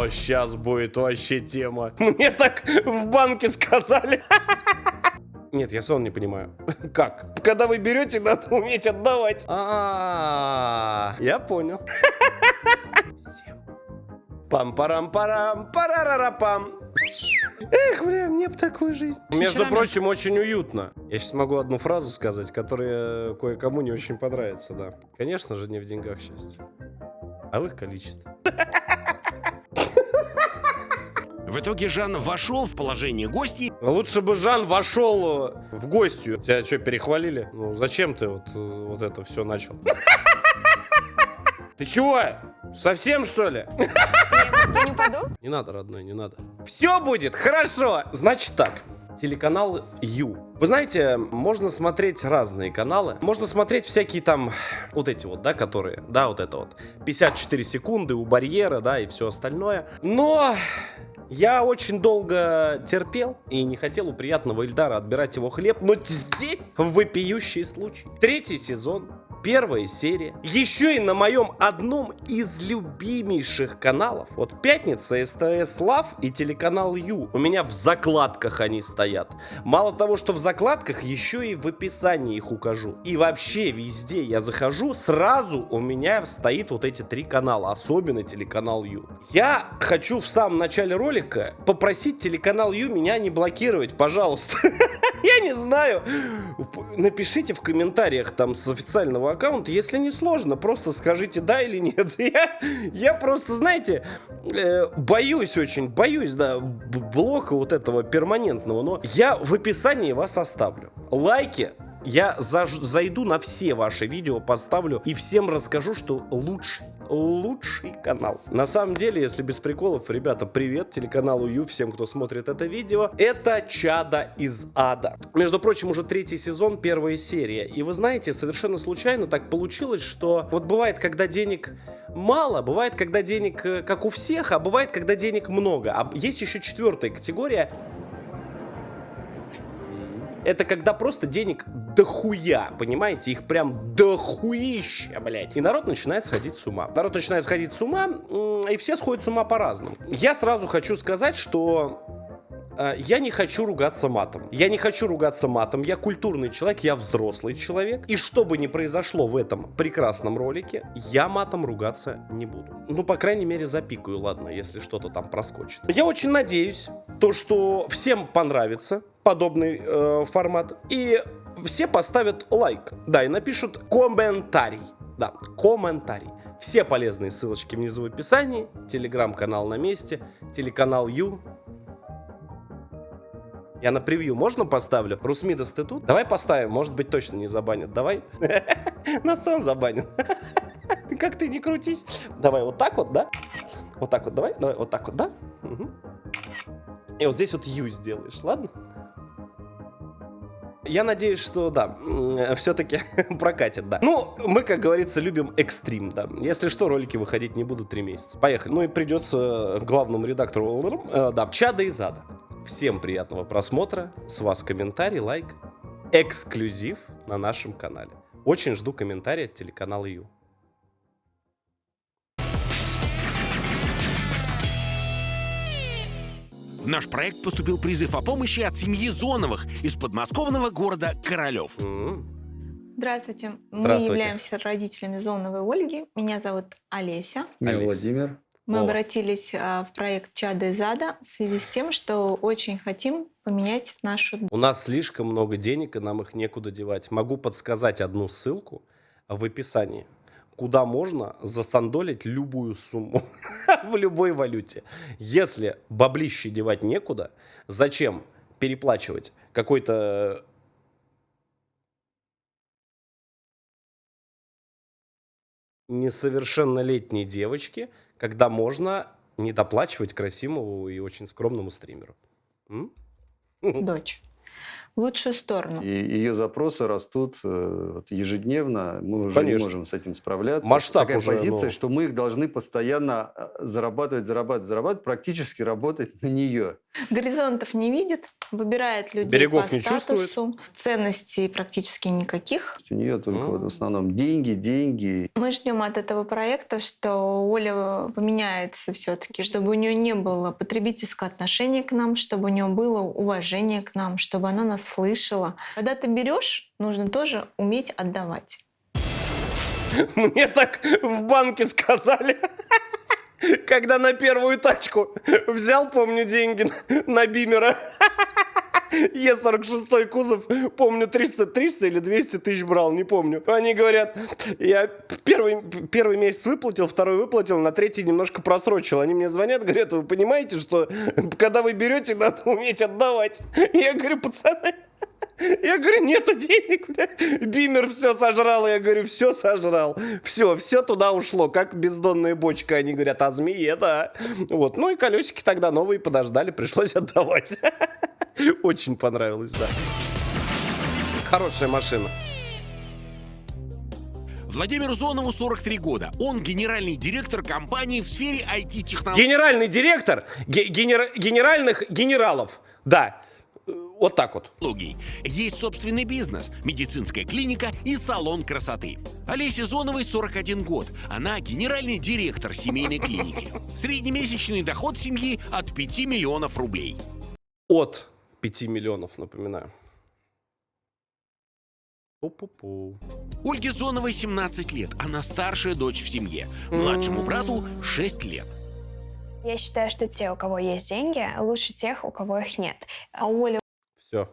О, сейчас будет вообще тема. Мне так в банке сказали. Нет, я сон не понимаю. Как? Когда вы берете, надо уметь отдавать. Я понял. Всем. Пам-парам-парам, парарарапам. Эх, бля, мне бы такую жизнь. Между прочим, очень уютно. Я сейчас могу одну фразу сказать, которая кое-кому не очень понравится, да. Конечно же, не в деньгах счастье, а в их количестве. В итоге Жан вошел в положение гостей. Лучше бы Жан вошел в гостью. Тебя что, перехвалили? Ну, зачем ты вот это все начал? Ты чего? Совсем, что ли? Я не упаду? Не надо, родной, не надо. Все будет хорошо. Значит так. Телеканал Ю. Вы знаете, можно смотреть разные каналы. Можно смотреть всякие там, вот эти вот, да, которые, да, вот это вот. 54 секунды у барьера, да, и все остальное. Но я очень долго терпел и не хотел у приятного Ильдара отбирать его хлеб. Но здесь вопиющий случай. 3-й сезон. 1-я серия. Еще и на моем одном из любимейших каналов. Вот Пятница, СТС Лав и телеканал Ю. У меня в закладках они стоят. Мало того, что в закладках, еще и в описании их укажу. И вообще везде я захожу, сразу у меня стоит вот эти 3 канала. Особенно телеканал Ю. Я хочу в самом начале ролика попросить телеканал Ю меня не блокировать, пожалуйста. Я не знаю. Напишите в комментариях там с официального аккаунта, если не сложно, просто скажите да или нет. Я просто, знаете, боюсь очень, да, блока вот этого перманентного, но я в описании вас оставлю. Лайки. Я зайду на все ваши видео, поставлю и всем расскажу, что лучший канал. На самом деле, если без приколов, ребята, привет телеканалу Ю, всем, кто смотрит это видео. Это «Чадо из ада». Между прочим, уже 3-й сезон, 1-я серия. И вы знаете, совершенно случайно так получилось, что вот бывает, когда денег мало, бывает, когда денег как у всех, а бывает, когда денег много. А есть еще 4-я категория. Это когда просто денег дохуя, понимаете? Их прям дохуища, блядь. И народ начинает сходить с ума. Народ начинает сходить с ума, и все сходят с ума по-разному. Я сразу хочу сказать, что я не хочу ругаться матом. Я не хочу ругаться матом. Я культурный человек, я взрослый человек. И что бы ни произошло в этом прекрасном ролике, я матом ругаться не буду. Ну, по крайней мере, запикаю, ладно, если что-то там проскочит. Я очень надеюсь, что всем понравится подобный формат. И все поставят лайк. Да, и напишут комментарий. Да, комментарий. Все полезные ссылочки внизу в описании. Телеграм-канал на месте. Телеканал Ю. Я на превью можно поставлю? Русмидас, ты тут? Давай поставим, может быть точно не забанят. Давай. На сон забанят. Как ты не крутись. Давай вот так вот, да? Вот так вот, давай вот так вот, да? И вот здесь вот Ю сделаешь, ладно? Я надеюсь, что, да, все-таки прокатит, да. Ну, мы, как говорится, любим экстрим, да. Если что, ролики выходить не будут 3 месяца. Поехали. Ну и придется главному редактору, да, «Чадо из ада». Всем приятного просмотра. С вас комментарий, лайк. Эксклюзив на нашем канале. Очень жду комментарии от телеканала Ю. В наш проект поступил призыв о помощи от семьи Зоновых из подмосковного города Королев. Здравствуйте. Мы Здравствуйте. являемся родителями Зоновой Ольги. Меня зовут Олеся. Меня Олесь. Владимир. Мы О. обратились в проект «Чадо из ада» в связи с тем, что очень хотим поменять нашу... У нас слишком много денег, и нам их некуда девать. Могу подсказать одну ссылку в описании, куда можно засандолить любую сумму в любой валюте. Если баблище девать некуда, зачем переплачивать какой-то несовершеннолетней девочке, когда можно не доплачивать красивому и очень скромному стримеру? дочь. в лучшую сторону. И ее запросы растут вот ежедневно. Мы уже не Конечно. можем с этим справляться. Масштаб Такая уже, позиция, ну. что мы их должны постоянно зарабатывать, практически работать на нее. Горизонтов не видит, выбирает людей Берегов по не чувствует. статусу, ценностей практически никаких. У нее только вот в основном деньги. Мы ждем от этого проекта, что Оля поменяется все-таки, чтобы у нее не было потребительского отношения к нам, чтобы у нее было уважение к нам, чтобы она нас слышала. Когда ты берешь, нужно тоже уметь отдавать. Мне так в банке сказали, когда на первую тачку взял, помню, деньги на Бимера. Е46 кузов, помню, 300 или 200 тысяч брал, не помню. Они говорят, я первый месяц выплатил, второй выплатил, на третий немножко просрочил. Они мне звонят, говорят, вы понимаете, что когда вы берете, надо уметь отдавать. Я говорю, пацаны, я говорю, нету денег, бля. Бимер все сожрал, я говорю, все сожрал. Все туда ушло, как бездонная бочка. Они говорят, а змее, да. Вот, ну и колесики тогда новые подождали, пришлось отдавать. Очень понравилось, да. Хорошая машина. Владимиру Зонову 43 года. Он генеральный директор компании в сфере IT-технологий. Генеральный директор генеральных генералов. Да. Вот так вот. Есть собственный бизнес, медицинская клиника и салон красоты. Олесе Зоновой 41 год. Она генеральный директор семейной клиники. Среднемесячный доход семьи от 5 миллионов рублей. От 5 миллионов, напоминаю. Пу-пу-пу. Ольге Зоновой 17 лет. Она старшая дочь в семье. Младшему брату 6 лет. Я считаю, что те, у кого есть деньги, лучше тех, у кого их нет. А Оля Все.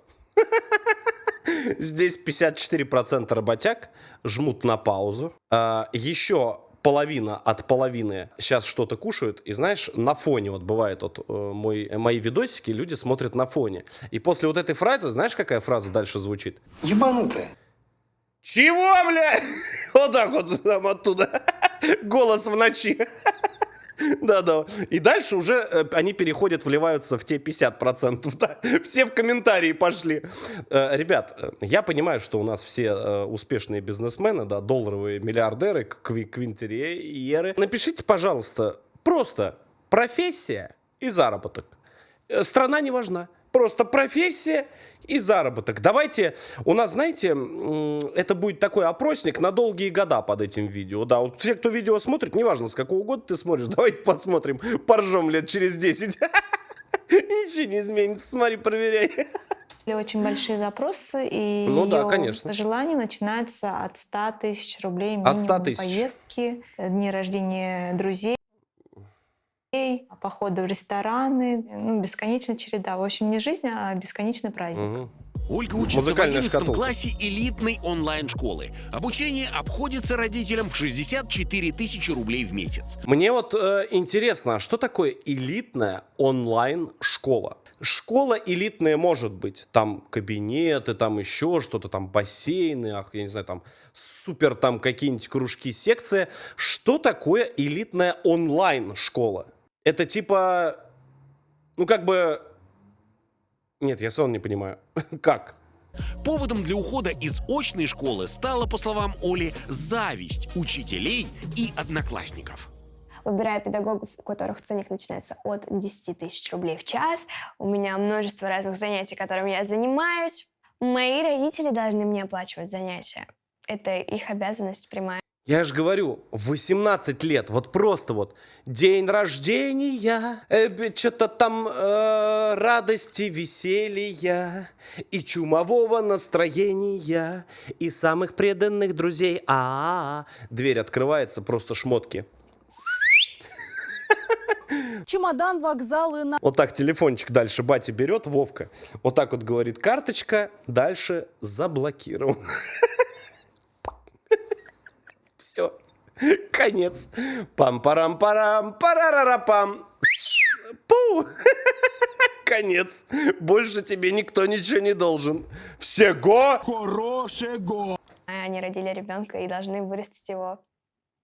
Здесь 54% работяг жмут на паузу. Еще половина от половины сейчас что-то кушают. И знаешь, на фоне вот бывает вот мои видосики, люди смотрят на фоне. И после вот этой фразы, знаешь, какая фраза дальше звучит? Ебанутая. Чего, бля? Вот так вот там оттуда. Голос в ночи. Да. И дальше уже они переходят, вливаются в те 50%. Да. Все в комментарии пошли. Ребят, я понимаю, что у нас все успешные бизнесмены, да, долларовые миллиардеры, квинтерьеры. Напишите, пожалуйста, просто профессия и заработок. Страна не важна. Просто профессия и заработок. Давайте, у нас, знаете, это будет такой опросник на долгие года под этим видео. Да, вот те, кто видео смотрит, неважно, с какого года ты смотришь, давайте посмотрим, поржем лет через 10. Ничего не изменится, смотри, проверяй. очень большие запросы, и Ну да, её конечно. желания начинаются от 100 тысяч рублей. От 100 минимум. тысяч. Поездки, дни рождения друзей, походы в рестораны, бесконечная череда. В общем, не жизнь, а бесконечный праздник. Мгм. Ольга учится в Музыкальная 11 шкатулка. классе элитной онлайн-школы. Обучение обходится родителям в 64 тысячи рублей в месяц. Мне вот интересно, а что такое элитная онлайн-школа? Школа элитная может быть. Там кабинеты, там еще что-то, там бассейны, я не знаю, там супер там какие-нибудь кружки, секции. Что такое элитная онлайн-школа? Это типа, Нет, я сон не понимаю. Как? Поводом для ухода из очной школы стала, по словам Оли, зависть учителей и одноклассников. Выбираю педагогов, у которых ценник начинается от 10 тысяч рублей в час. У меня множество разных занятий, которыми я занимаюсь. Мои родители должны мне оплачивать занятия. Это их обязанность прямая. Я же говорю, 18 лет, вот просто вот день рождения, что-то там радости, веселья и чумового настроения и самых преданных друзей. Дверь открывается, просто шмотки. Чемодан, вокзалы, на... Вот так телефончик дальше батя берет, Вовка, вот так вот говорит, карточка дальше заблокирована. Все, конец. Пам-парам-парам, парарарапам. Пу! Конец. Больше тебе никто ничего не должен. Всего хорошего. Они родили ребенка и должны вырастить его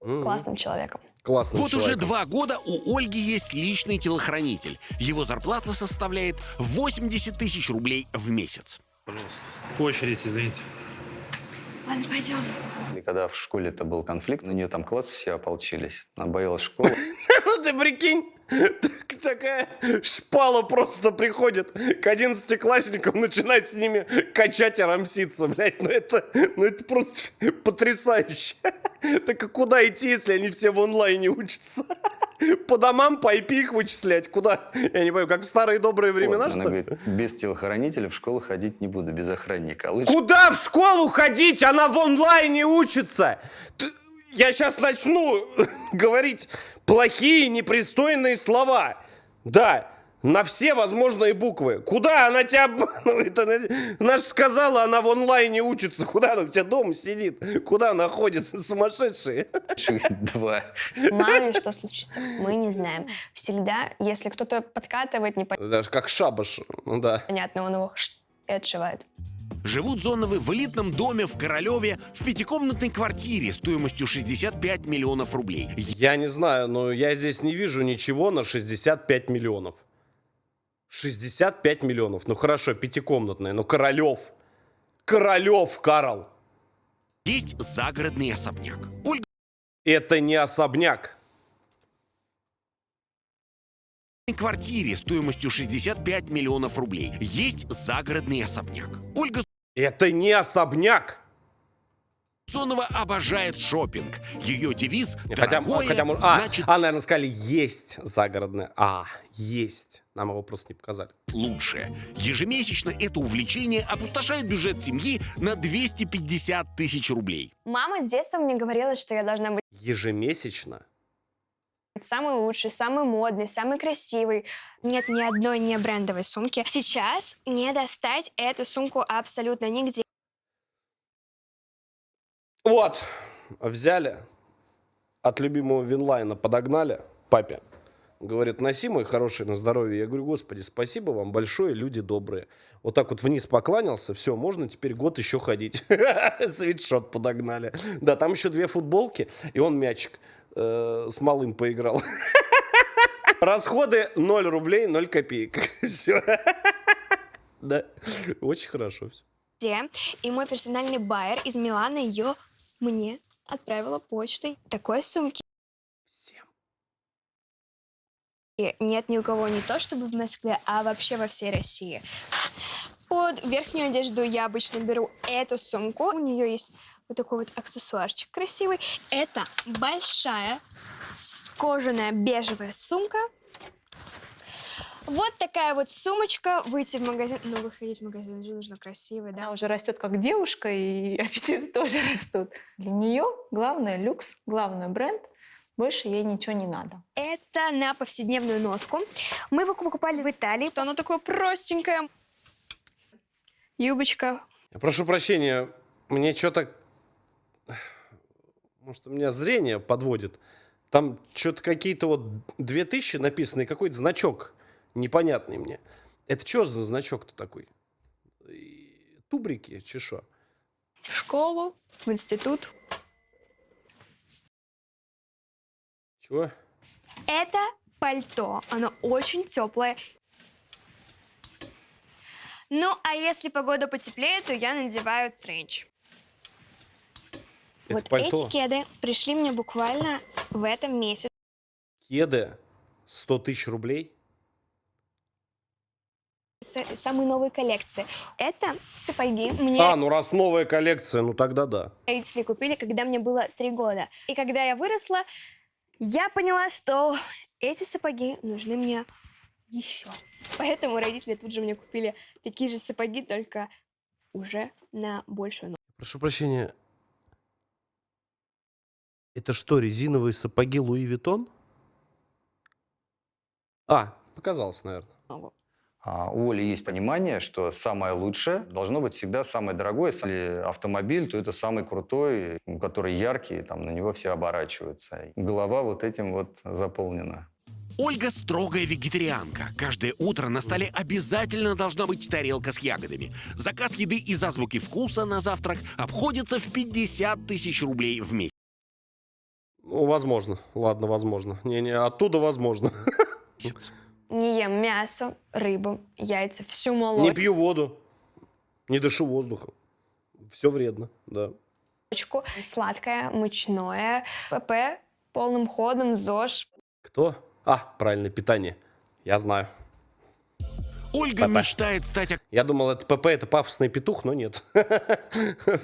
классным человеком. Классный Вот человек. уже 2 года у Ольги есть личный телохранитель. Его зарплата составляет 80 тысяч рублей в месяц. Пожалуйста. Очередь, извините. Ладно, пойдем. И когда в школе-то был конфликт, на нее там классы все ополчились. Она боялась школы. Ну ты прикинь, такая шпала просто приходит к 11-классникам, начинает с ними качать и рамситься, блядь. Ну это просто потрясающе. Так а куда идти, если они все в онлайне учатся? По домам, по IP их вычислять? Куда? Я не понимаю, как в старые добрые времена, Она что ли? говорит, без телохранителя в школу ходить не буду, без охранника. А лучше Куда в школу ходить? Она в онлайне учится. Я сейчас начну говорить плохие, непристойные слова. Да, на все возможные буквы. Куда она тебя обманывает? Она же сказала, она в онлайне учится. Куда она у тебя дома сидит? Куда она ходит? Сумасшедшие. два. Мало ли что случится, мы не знаем. Всегда, если кто-то подкатывает Даже как шабаш. Ну да. непонятно, он его и отшивает. Живут Зоновы в элитном доме в Королеве в пятикомнатной квартире стоимостью 65 миллионов рублей. Я не знаю, но я здесь не вижу ничего на 65 миллионов. 65 миллионов. Ну хорошо, пятикомнатная. Но Королев. Королев, Карл. Есть загородный особняк. Ольга Это не особняк. квартире стоимостью 65 миллионов рублей. Есть загородный особняк. Ольга Это не особняк. Зонова обожает шопинг. Ее девиз Хотя, «Дорогое» может, значит наверное, сказали, есть загородное. Есть. Нам его просто не показали. лучше. Ежемесячно это увлечение опустошает бюджет семьи на 250 тысяч рублей. Мама с детства мне говорила, что я должна быть Ежемесячно? самый лучший, самый модный, самый красивый. Нет ни одной не брендовой сумки. Сейчас не достать эту сумку абсолютно нигде. Вот. Взяли. От любимого Винлайна подогнали папе. Говорит, носи, мой хороший, на здоровье. Я говорю, господи, спасибо вам большое, люди добрые. Вот так вот вниз покланялся, все, можно теперь год еще ходить. Свитшот подогнали. Да, там еще 2 футболки, и он мячик с малым поиграл. Расходы 0 рублей, 0 копеек. Все. Да, очень хорошо все. И мой персональный байер из Милана ее мне отправила почтой. Такой сумки Всем. нет ни у кого, не то чтобы в Москве, а вообще во всей России. Под верхнюю одежду я обычно беру эту сумку. У нее есть вот такой вот аксессуарчик красивый. Это большая кожаная бежевая сумка. Вот такая вот сумочка. Выйти в магазин. Но выходить в магазин же нужно красиво, да? Она уже растет как девушка, и аппетиты тоже растут. Для нее главное люкс, главный бренд. Больше ей ничего не надо. Это на повседневную носку. Мы его покупали в Италии. Оно такое простенькое. Юбочка. Я прошу прощения, мне что-то... Может, у меня зрение подводит. Там что-то какие-то вот 2000 написано, и какой-то значок непонятный мне. Это что за значок-то такой? Тубрики, чи шо? В школу, в институт. Чего? Это пальто. Оно очень теплое. Ну, а если погода потеплее, то я надеваю тренч. Это Вот пальто? эти кеды пришли мне буквально в этом месяце. Кеды 100 тысяч рублей? Самые новые коллекции. Это сапоги. Мне Ну раз новая коллекция, ну тогда да. родители купили, когда мне было 3 года. И когда я выросла, я поняла, что эти сапоги нужны мне еще. Поэтому родители тут же мне купили такие же сапоги, только уже на большую ногу. Прошу прощения. Это что, резиновые сапоги Луи Виттон? Показалось, наверное. У Оли есть понимание, что самое лучшее должно быть всегда самое дорогое. Если автомобиль, то это самый крутой, который яркий, там на него все оборачиваются. Голова вот этим вот заполнена. Ольга строгая вегетарианка. Каждое утро на столе обязательно должна быть тарелка с ягодами. Заказ еды из азбуки вкуса на завтрак обходится в 50 тысяч рублей в месяц. Ну, возможно. Ладно, возможно. Не, оттуда возможно. Не ем мясо, рыбу, яйца, всю Не молочь. пью воду. Не дышу воздухом. Все вредно, да. Сладкое, мучное, ПП полным ходом, ЗОЖ. Кто? Правильное питание. Я знаю. Ольга ПП. мечтает стать Я думал, это ПП, это пафосный петух, но нет.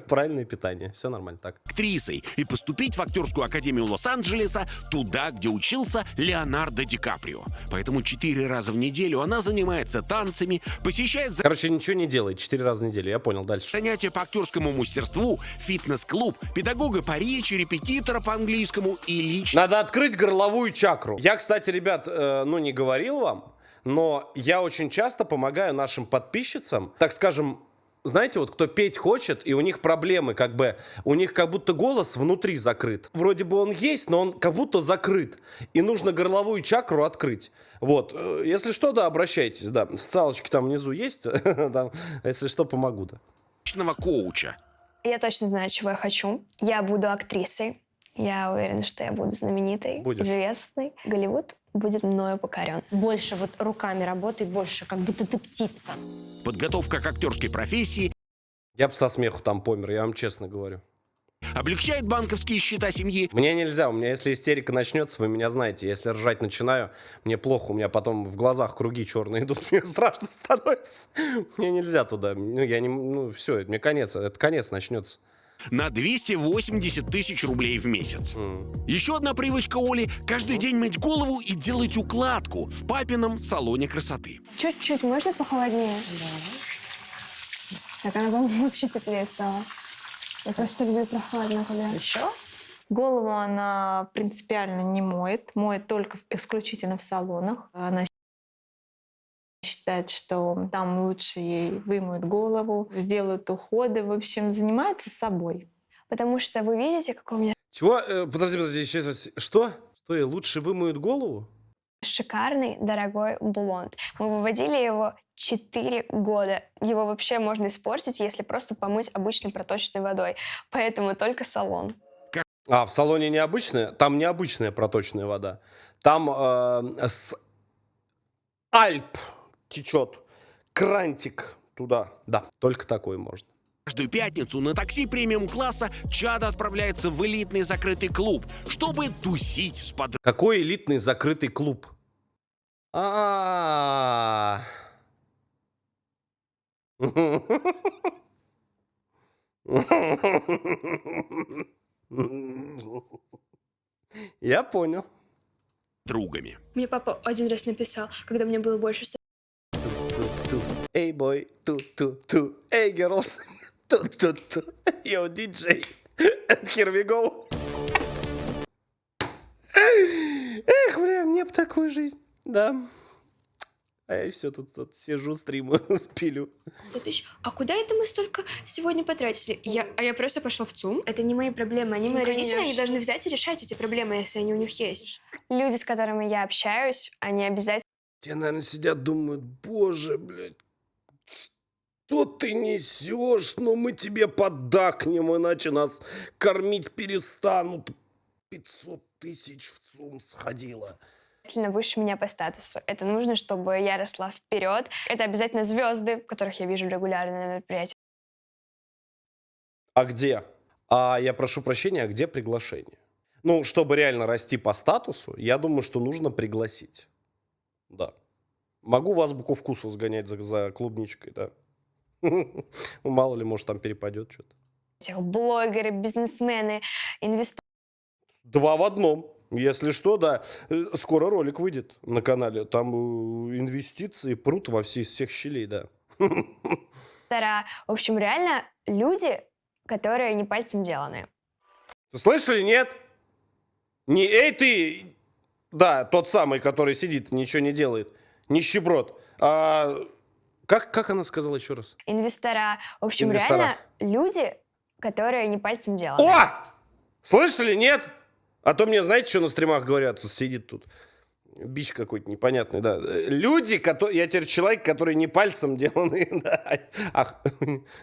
Правильное питание. Все нормально так. актрисой и поступить в актерскую академию Лос-Анджелеса, туда, где учился Леонардо Ди Каприо. Поэтому 4 раза в неделю она занимается танцами, посещает Короче, ничего не делает 4 раза в неделю. Я понял. Дальше. занятия по актерскому мастерству, фитнес-клуб, педагога по речи, репетитора по английскому и лично Надо открыть горловую чакру. Я, кстати, ребят, не говорил вам, но я очень часто помогаю нашим подписчицам, так скажем, знаете, вот кто петь хочет, и у них проблемы, у них как будто голос внутри закрыт. Вроде бы он есть, но он как будто закрыт. И нужно горловую чакру открыть. Вот, если что, да, обращайтесь, да. Социалочки там внизу есть, там, если что, помогу, да. личного коуча. Я точно знаю, чего я хочу. Я буду актрисой. Я уверена, что я буду знаменитой, Будешь. известной. Голливуд будет мною покорен. Больше вот руками работай, больше, как будто ты птица. Подготовка к актерской профессии Я бы со смеху там помер, я вам честно говорю. облегчает банковские счета семьи, Мне нельзя, у меня если истерика начнется, вы меня знаете, если ржать начинаю, мне плохо, у меня потом в глазах круги черные идут, мне страшно становится. Мне нельзя туда, все, мне конец, это конец начнется. на 280 тысяч рублей в месяц. Еще одна привычка Оли – каждый день мыть голову и делать укладку в папином салоне красоты. Чуть-чуть, можно похолоднее? Так она, по-моему, вообще теплее стала. Я просто люблю прохладно, когда... Еще? Голову она принципиально не моет. Моет только исключительно в салонах. Она считает, что там лучше ей вымоют голову, сделают уходы. В общем, занимается собой. Потому что вы видите, какой у меня Чего? Подожди, еще раз. Что? Что, ей лучше вымоют голову? шикарный, дорогой блонд. Мы выводили его 4 года. Его вообще можно испортить, если просто помыть обычной проточной водой. Поэтому только салон. В салоне необычная? Там необычная проточная вода. Там с Альп течет крантик туда. Да, только такой можно. Каждую пятницу на такси премиум-класса Чада отправляется в элитный закрытый клуб, чтобы тусить с подругами. Какой элитный закрытый клуб? Я понял. Мне папа один раз написал, когда мне было больше Ту-ту-ту. Эй, бой, ту-ту-ту. Эй, girls, ту-ту-ту. Yo, DJ. And here we go. Эх, бля, мне бы такую жизнь. Да. А я все тут сижу, стримы спилю. тысяч. А куда это мы столько сегодня потратили? Я просто пошла в ЦУМ. Это не мои проблемы. Они мои родители, они должны взять и решать эти проблемы, если они у них есть. Люди, с которыми я общаюсь, они обязательно... Те, наверное, сидят, думают, боже, блядь, что ты несешь? Ну мы тебе поддакнем, иначе нас кормить перестанут. 500 тысяч в ЦУМ сходило. выше меня по статусу. Это нужно, чтобы я росла вперед. Это обязательно звезды, которых я вижу регулярно на мероприятиях. А где? Я прошу прощения, а где приглашение? Ну, чтобы реально расти по статусу, я думаю, что нужно пригласить. Да. Могу в азбуку вкуса сгонять за клубничкой, да. Мало ли, может, там перепадет что-то. Блогеры, бизнесмены, инвесторы. 2 в 1. Если что, да, скоро ролик выйдет на канале. Там инвестиции прут во из всех щелей, да. В общем, реально люди, которые не пальцем деланы. Ты слышали, нет? Не эй ты, да, тот самый, который сидит, ничего не делает. Нищеброд. Как она сказала еще раз? Инвестора. В общем, Инвестора. реально люди, которые не пальцем деланы. О! Слышали, нет? А то мне, знаете, что на стримах говорят? Тут сидит тут. Бич какой-то непонятный, да. Люди, которые... Я теперь человек, который не пальцем деланный. Да.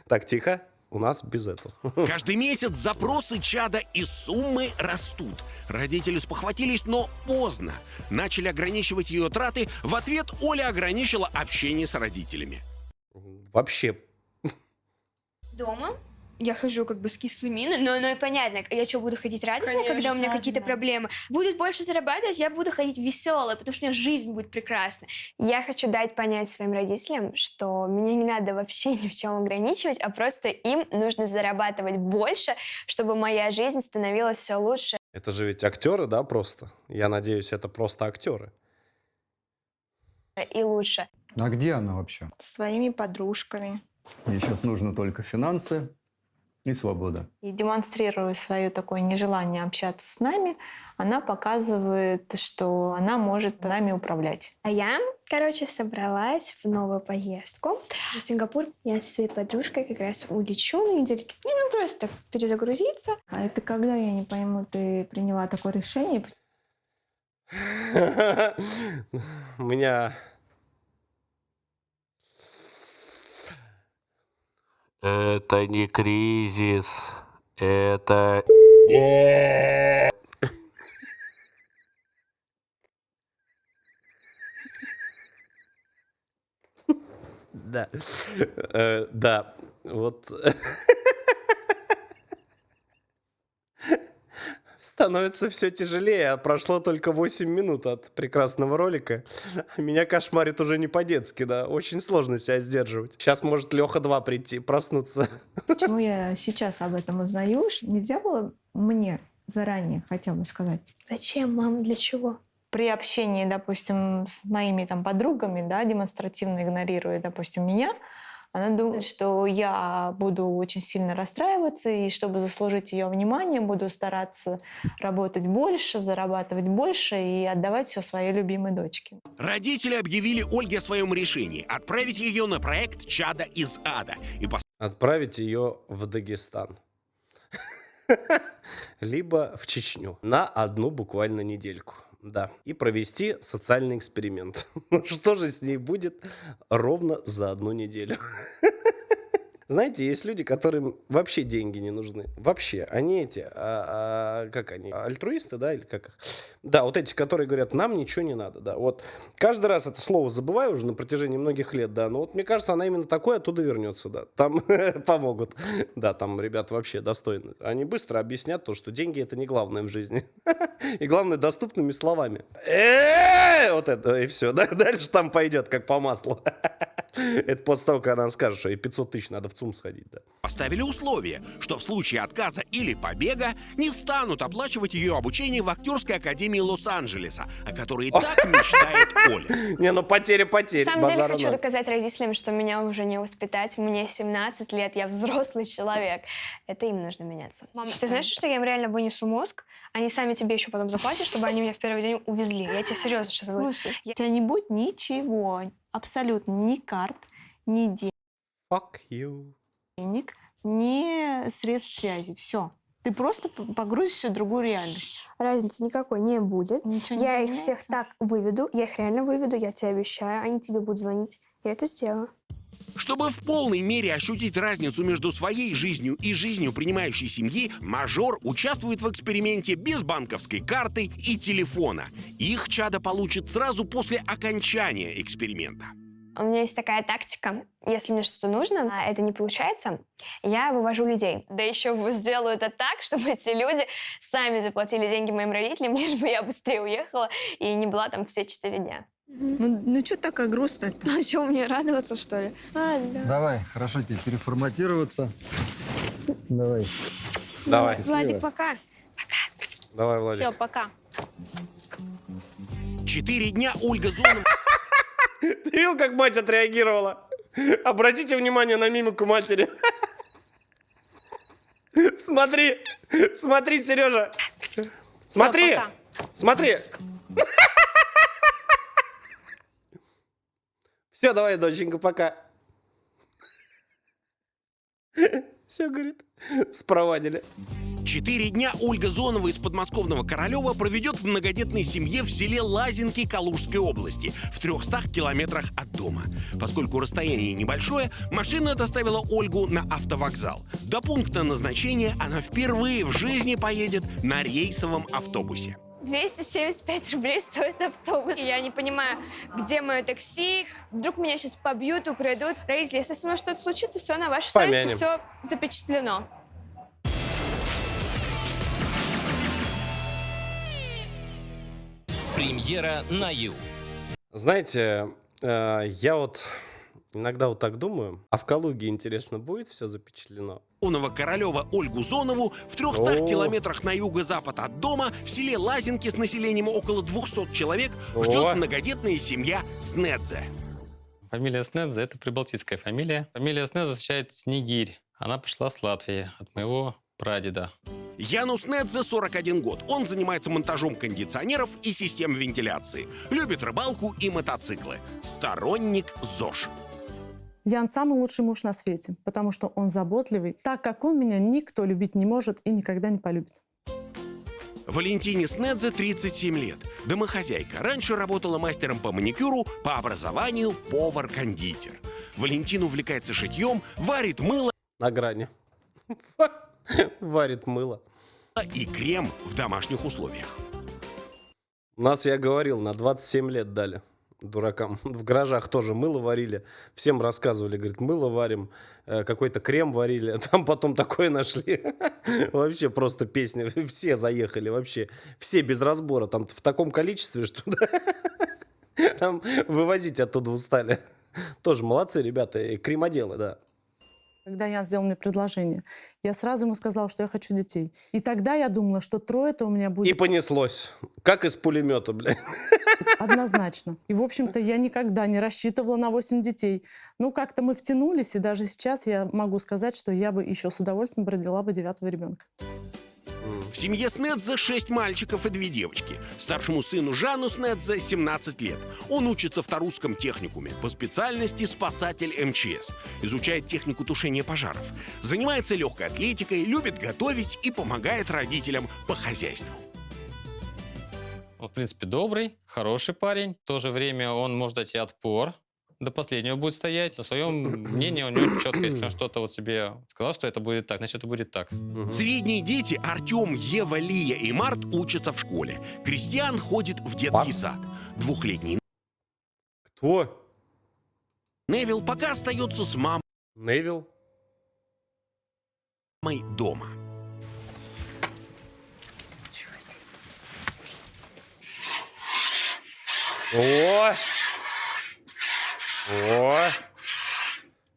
Так, тихо. У нас без этого. Каждый месяц запросы Чада и суммы растут. Родители спохватились, но поздно. Начали ограничивать ее траты. В ответ Оля ограничила общение с родителями. Вообще Дома я хожу как бы с кислой миной, но оно и понятно. Я что, буду ходить радостной, когда у меня какие-то проблемы? Будет больше зарабатывать, я буду ходить веселой, потому что у меня жизнь будет прекрасна. Я хочу дать понять своим родителям, что меня не надо вообще ни в чем ограничивать, а просто им нужно зарабатывать больше, чтобы моя жизнь становилась все лучше. Это же ведь актеры, да, просто? Я надеюсь, это просто актеры. И лучше. А где она вообще? Со своими подружками. Мне сейчас нужно только финансы и свобода. И демонстрируя свое такое нежелание общаться с нами, она показывает, что она может нами управлять. А я, короче, собралась в новую поездку в Сингапур. Я со своей подружкой как раз улечу на недельки. Ну, просто так перезагрузиться. А это когда, я не пойму, ты приняла такое решение? У меня... Это не кризис, это... Да, да, вот... Становится все тяжелее, а прошло только 8 минут от прекрасного ролика. Меня кошмарит уже не по-детски, да. Очень сложно себя сдерживать. Сейчас может Леха 2 прийти, проснуться. Почему я сейчас об этом узнаю? Нельзя было мне заранее хотя бы сказать? Зачем, мам, для чего? При общении, допустим, с моими там подругами, да, демонстративно игнорируя, допустим, меня, она думает, что я буду очень сильно расстраиваться, и чтобы заслужить ее внимание, буду стараться работать больше, зарабатывать больше и отдавать все своей любимой дочке. Родители объявили Ольге о своем решении отправить ее на проект «Чадо из ада». И Отправить ее в Дагестан. Либо в Чечню. На одну буквально недельку. Да. И провести социальный эксперимент. Что же с ней будет ровно за одну неделю? Знаете, есть люди, которым вообще деньги не нужны. Вообще. Они эти, как они, альтруисты, да, или как их? Да, вот эти, которые говорят, нам ничего не надо, да. Вот каждый раз это слово забываю уже на протяжении многих лет, да, но вот мне кажется, она именно такой оттуда вернется, да. Там помогут. Да, там ребята вообще достойны. Они быстро объяснят то, что деньги это не главное в жизни. И главное, доступными словами. Вот это, и все. Дальше там пойдет, как по маслу. Это после того, как она скажет, что ей 500 тысяч надо в ЦУМ сходить, да. поставили условие, что в случае отказа или побега не станут оплачивать ее обучение в актерской академии Лос-Анджелеса, о которой и так мечтает Оля. Не, ну потеря. На самом деле Базара хочу ноль. доказать родителям, что меня уже не воспитать. Мне 17 лет, я взрослый человек. Это им нужно меняться. Мам, ты знаешь, что я им реально вынесу мозг? Они сами тебе еще потом заплатят, чтобы они меня в первый день увезли. Я тебе серьезно сейчас говорю. Слушай, у тебя не будет ничего, абсолютно ни карт, ни Fuck you. денег, ни средств связи. Все. Ты просто погрузишься в другую реальность. Разницы никакой не будет. Ничего не Я их поменяется? всех так выведу, я их реально выведу, я тебе обещаю. Они тебе будут звонить. Я это сделаю. Чтобы в полной мере ощутить разницу между своей жизнью и жизнью принимающей семьи, мажор участвует в эксперименте без банковской карты и телефона. Их чадо получит сразу после окончания эксперимента. У меня есть такая тактика. Если мне что-то нужно, а это не получается, я вывожу людей. Да еще сделаю это так, чтобы эти люди сами заплатили деньги моим родителям, лишь бы я быстрее уехала и не была там все 4 дня. Ну что такая грустная-то? А что, мне радоваться, что ли? Ладно. Давай, хорошо тебе переформатироваться. Давай. Давай. Владик, пока. Давай, Владик. Все, пока. 4 дня Ольга Зонова Ты видел, как мать отреагировала? Обратите внимание на мимику матери. Смотри, смотри, Сережа. Смотри, пока. смотри. Все, давай, доченька, пока. Все, говорит, спровадили. 4 дня Ольга Зонова из подмосковного Королева проведет в многодетной семье в селе Лазинки Калужской области, в 300 километрах от дома. Поскольку расстояние небольшое, машина доставила Ольгу на автовокзал. До пункта назначения она впервые в жизни поедет на рейсовом автобусе. 275 рублей стоит автобус. И я не понимаю, где мое такси. Вдруг меня сейчас побьют, украдут. Родители, если со мной что-то случится, все на вашей совести, Помянем. все запечатлено. Премьера на Ю. Знаете, я вот иногда вот так думаю, а в Калуге, интересно, будет все запечатлено? Королева Ольгу Зонову в 300 О. километрах на юго-запад от дома в селе Лазинки с населением около 200 человек О. ждет многодетная семья Снедзе. Фамилия Снедзе — это прибалтийская фамилия. Фамилия Снедзе означает «снегирь». Она пошла с Латвии, от моего прадеда. Яну Снедзе 41 год. Он занимается монтажом кондиционеров и систем вентиляции. Любит рыбалку и мотоциклы. Сторонник ЗОЖ. Ян самый лучший муж на свете, потому что он заботливый. Так как он, меня никто любить не может и никогда не полюбит. Валентине Снедзе 37 лет. Домохозяйка. Раньше работала мастером по маникюру, по образованию повар-кондитер. Валентина увлекается шитьем, варит мыло На грани. Варит мыло. и крем в домашних условиях. У нас, я говорил, на 27 лет дали дуракам. В гаражах тоже мыло варили. Всем рассказывали, говорит, мыло варим, какой-то крем варили. Там потом такое нашли. Вообще просто песня. Все заехали вообще. Все без разбора. Там в таком количестве, что там вывозить оттуда устали. Тоже молодцы ребята. И кремоделы, да. Когда Ян сделал мне предложение, я сразу ему сказала, что я хочу детей. И тогда я думала, что трое-то у меня И будет понеслось. Как из пулемета, блядь. однозначно. И, в общем-то, я никогда не рассчитывала на 8 детей. Ну, как-то мы втянулись, и даже сейчас я могу сказать, что я бы еще с удовольствием родила бы 9-го ребенка. В семье Снедзе 6 мальчиков и 2 девочки. Старшему сыну Жану Снедзе 17 лет. Он учится в Тарусском техникуме по специальности спасатель МЧС. Изучает технику тушения пожаров. Занимается легкой атлетикой, любит готовить и помогает родителям по хозяйству. Он, в принципе, добрый, хороший парень. В то же время он может дать и отпор. До последнего будет стоять. На своем мнении у него четко, если он что-то вот себе сказал, что это будет так, значит, это будет так. Средние дети Артем, Ева, Лия и Март учатся в школе. Кристиан ходит в детский сад. 2-летний Кто? Невил пока остается с мамой Невил? дома. О! О!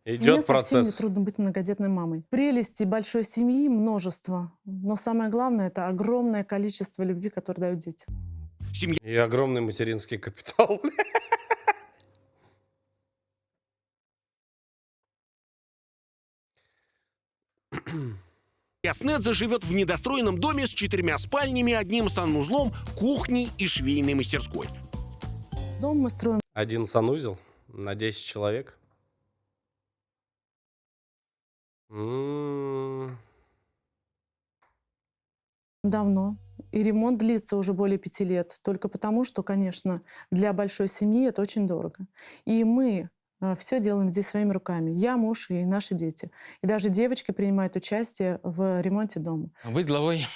Мне Идет совсем не процесс. трудно быть многодетной мамой. Прелести большой семьи множество. Но самое главное — это огромное количество любви, которое дают дети. И огромный материнский капитал. Снедзе живет в недостроенном доме с 4 спальнями, 1 санузлом, кухней и швейной мастерской. Дом мы строим Один санузел на 10 человек. давно. И ремонт длится уже более 5 лет. Только потому, что, конечно, для большой семьи это очень дорого. И мы все делаем здесь своими руками. Я, муж и наши дети. И даже девочки принимают участие в ремонте дома. Быть главой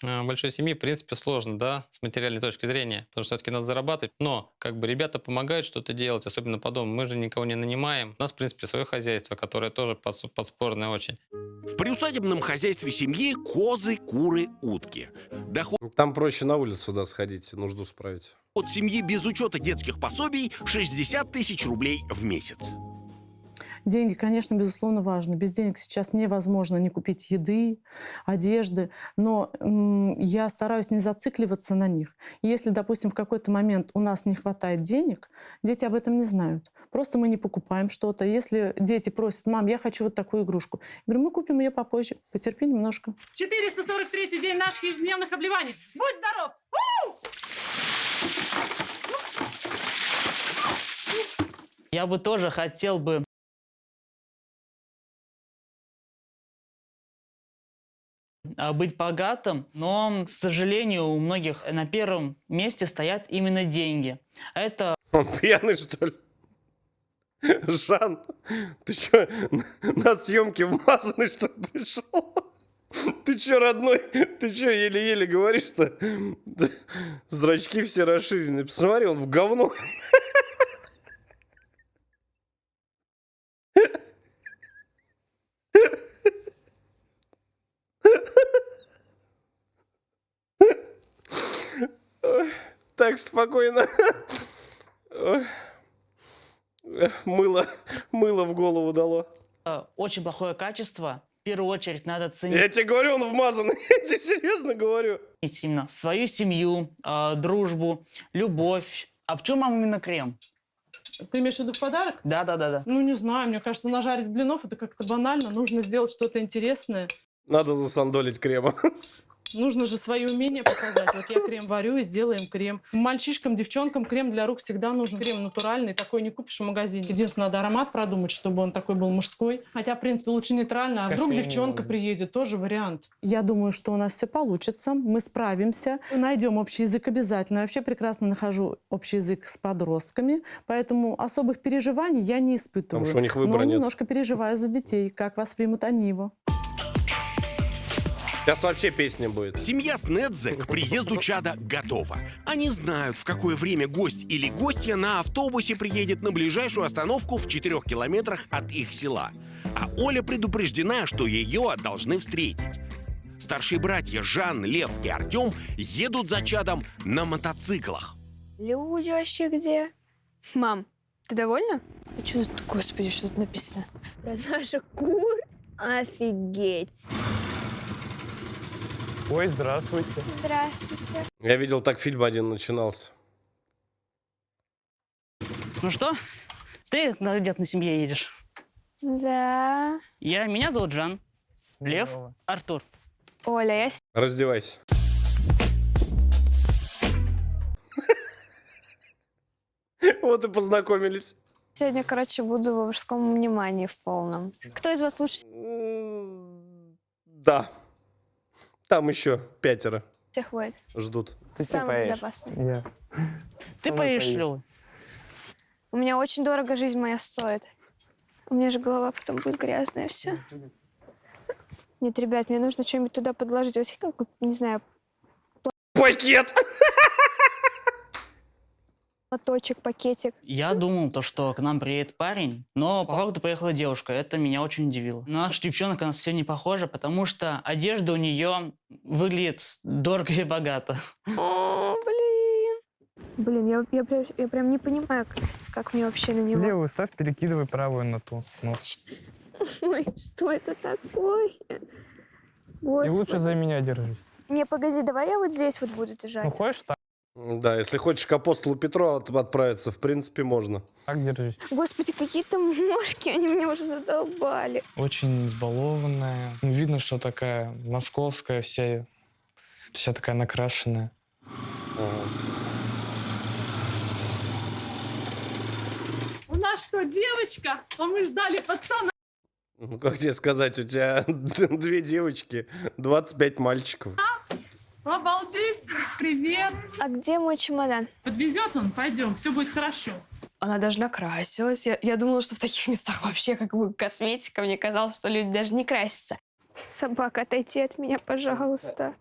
большой семьи, в принципе, сложно, да, с материальной точки зрения, потому что все-таки надо зарабатывать. Но, как бы, ребята помогают что-то делать, особенно по дому. Мы же никого не нанимаем. У нас, в принципе, свое хозяйство, которое тоже подспорное очень. В приусадебном хозяйстве семьи козы, куры, утки. Доход Там проще на улицу, да, сходить, нужду справить. от семьи без учета детских пособий 60 тысяч рублей в месяц. Деньги, конечно, безусловно, важны. Без денег сейчас невозможно не купить еды, одежды, но я стараюсь не зацикливаться на них. И если, допустим, в какой-то момент у нас не хватает денег, дети об этом не знают. Просто мы не покупаем что-то. Если дети просят: мам, я хочу вот такую игрушку, я говорю, мы купим ее попозже, потерпи немножко. 443-й день наших ежедневных обливаний. Будь здоров! Я бы тоже хотел бы быть богатым, но, к сожалению, у многих на первом месте стоят именно деньги. Это... Он пьяный, что ли? Жан, ты что, на съемки вмазанный, что ли, пришел? Ты чё, родной? Ты чё, еле-еле говоришь-то? Зрачки все расширены. Посмотри, он в говно. Так, спокойно. Мыло в голову дало. Очень плохое качество. В первую очередь надо ценить Я тебе говорю, он вмазанный. Я тебе серьезно говорю. именно свою семью, дружбу, любовь. А в чем вам именно крем? Ты имеешь в виду в подарок? Да. Ну, не знаю, мне кажется, нажарить блинов — это как-то банально. Нужно сделать что-то интересное. Надо засандолить крема. Нужно же свои умения показать. Вот я крем варю и сделаем крем. Мальчишкам, девчонкам крем для рук всегда нужен. Крем натуральный, такой не купишь в магазине. Единственное, надо аромат продумать, чтобы он такой был мужской. Хотя, в принципе, лучше нейтрально. А вдруг девчонка приедет, тоже вариант. Я думаю, что у нас все получится. Мы справимся. Найдем общий язык обязательно. Я вообще прекрасно нахожу общий язык с подростками. Поэтому особых переживаний я не испытываю. Потому что у них выбора Но нет. немножко переживаю за детей. Как воспримут они его. Сейчас вообще песня будет. Семья Снедзе к приезду чада готова. Они знают, в какое время гость или гостья на автобусе приедет на ближайшую остановку в 4 километрах от их села. А Оля предупреждена, что ее должны встретить. Старшие братья Жан, Лев и Артем едут за чадом на мотоциклах. Люди вообще где? Мам, ты довольна? А что тут, господи, что тут написано? Про наших кур? Офигеть. Ой, здравствуйте. Здравствуйте. Я видел, так фильм один начинался. Ну что, ты на многодетной семье едешь? Да. Меня зовут Жан. Лев, Артур. Оля, я Раздевайся. Вот и познакомились. сегодня, короче, буду в мужском внимании в полном. Кто из вас лучше Да. Там еще 5 всех будет? ждут. Самый безопасный. Ты поедешь, Лёва? У меня очень дорого жизнь моя стоит. У меня же голова потом будет грязная вся. Нет, ребят, мне нужно что-нибудь туда подложить. Вот как, не знаю, Пакет! платочек, пакетик. Я думал, что к нам приедет парень, но по факту приехала девушка. Это меня очень удивило. На нашу девчонок она все не похожа, потому что одежда у нее выглядит дорого и богато. О, блин. Блин, я прям не понимаю, как мне вообще на него... Левую ставь, перекидывай правую на ту. Ой, что это такое? И Господи. лучше за меня держись. Не, погоди, давай я вот здесь вот буду держать. Ну, хочешь, Да, если хочешь к апостолу Петру отправиться, в принципе, можно. так держись. Господи, какие-то мошки, они меня уже задолбали. Очень избалованная. Видно, что такая московская, вся такая накрашенная. У нас что, девочка? А мы ждали пацана. Ну, как тебе сказать, у тебя 2 девочки, 25 мальчиков. Обалдеть. Привет. А где мой чемодан? Подвезет он? Пойдем, все будет хорошо. Она даже накрасилась. Я думала, что в таких местах вообще как бы косметика. Мне казалось, что люди даже не красятся. Собака, отойди от меня, пожалуйста.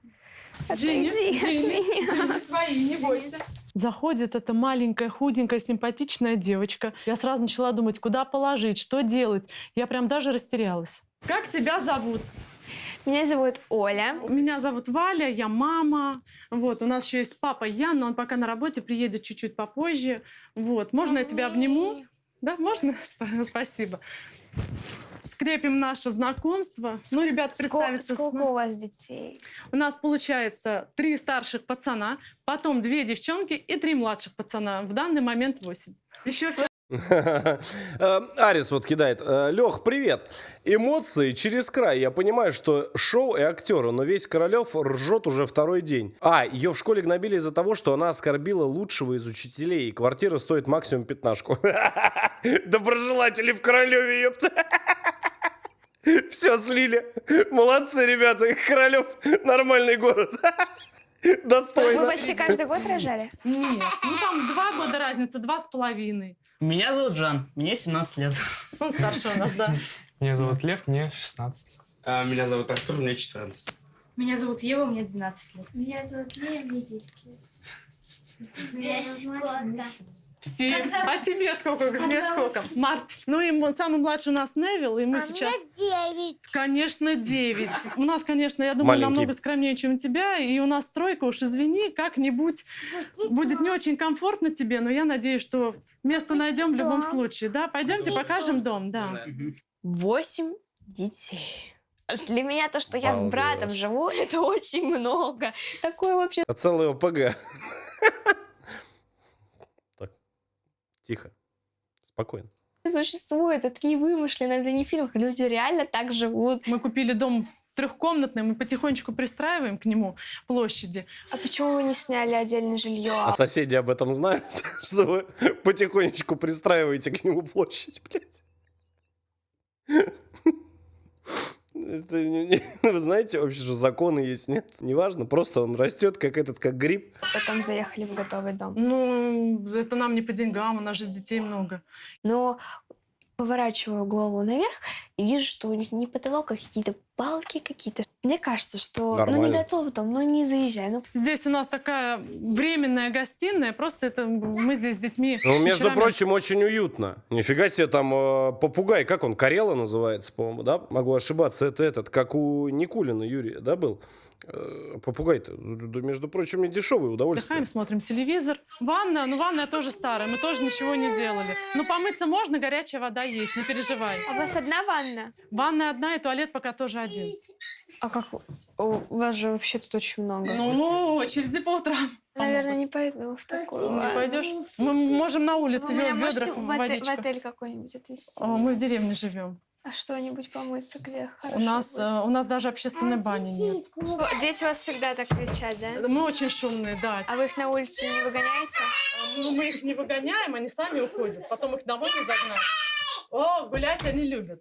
Джинни, Отойди от меня. Джинни, свои, не бойся. Заходит эта маленькая, худенькая, симпатичная девочка. Я сразу начала думать, куда положить, что делать. Я прям даже растерялась. Как тебя зовут? Меня зовут Оля. Меня зовут Валя, я мама. Вот, у нас еще есть папа Ян, но он пока на работе, приедет чуть-чуть попозже. Вот, можно я тебя обниму? Да, можно? Спасибо. Скрепим наше знакомство. Ну, ребят, представиться. Сколько у вас детей? У нас получается 3 старших пацана, потом 2 девчонки и 3 младших пацана. В данный момент 8. Еще все. Арис вот кидает. Лех, привет. Эмоции через край. Я понимаю, что шоу и актеры, но весь Королев ржет уже 2-й день. Ее в школе гнобили из-за того, что она оскорбила лучшего из учителей, и квартира стоит максимум 15. Доброжелатели в Королеве, ёпта. Все слили. Молодцы, ребята. Королев нормальный город. Достойно. Вы почти каждый год рожали? Нет, ну там 2 года разница, 2,5. Меня зовут Жан, мне 17 лет. Он старше у нас, да. Меня зовут Лев, мне 16. Меня зовут Артур, мне 14. Меня зовут Ева, мне 12 лет. Меня зовут Лия, мне 10 лет. А тебе сколько? Мне сколько? Март. Ну и самый младший у нас Невил, и мы сейчас... 9. Конечно, 9. У нас, конечно, я думаю, Маленький. намного скромнее, чем у тебя. И у нас тройка, уж извини, как-нибудь будет не очень комфортно тебе, но я надеюсь, что место найдем в любом случае. Да, пойдемте покажем дом, да. 8 детей. Для меня то, что я с Балдеж. братом живу, это очень много. Такое вообще А целый ОПГ. Так, тихо, спокойно. существует. Это не вымышленно, это не фильм. Люди реально так живут. Мы купили дом трехкомнатный, мы потихонечку пристраиваем к нему площади. А почему вы не сняли отдельное жилье? А соседи об этом знают, что вы потихонечку пристраиваете к нему площадь, блядь? Это вы знаете, вообще же законы есть, нет? Неважно, просто он растет, как гриб. Потом заехали в готовый дом. Ну, это нам не по деньгам, у нас же детей много. Но поворачиваю голову наверх и вижу, что у них не потолок, а какие-то балки какие-то. Мне кажется, что ну не Нормально. готовый дом, ну не заезжай. Ну, Здесь у нас такая временная гостиная, просто это мы здесь с детьми. Ну, между вечерами- прочим, очень уютно. Нифига себе, там попугай, как он, Карелла называется, по-моему, да? Могу ошибаться, это этот, как у Никулина Юрия, да, был? Попугай-то, между прочим, не дешевое удовольствие. Отдыхаем, смотрим телевизор. Ванна, ну ванная тоже старая, мы тоже ничего не делали. Ну помыться можно, горячая вода есть, не переживай. а у вас одна ванна? Ванная одна и туалет пока тоже один. А как? У вас же вообще тут очень много. Ну, очереди по утрам. Наверное, не пойду в такую Не ванну. пойдешь? Мы можем на улице Вы меня в можете ведрах в водичку. отель какой-нибудь отвезти? Мы в деревне живем. А что-нибудь помыться где? У Хорошо нас, у нас даже общественной бани нет. будет. Дети у вас всегда так кричат, да? Мы очень шумные, да. А вы их на улицу не выгоняете? Ну, мы их не выгоняем, они сами уходят. Потом их домой не загнать. О, гулять они любят.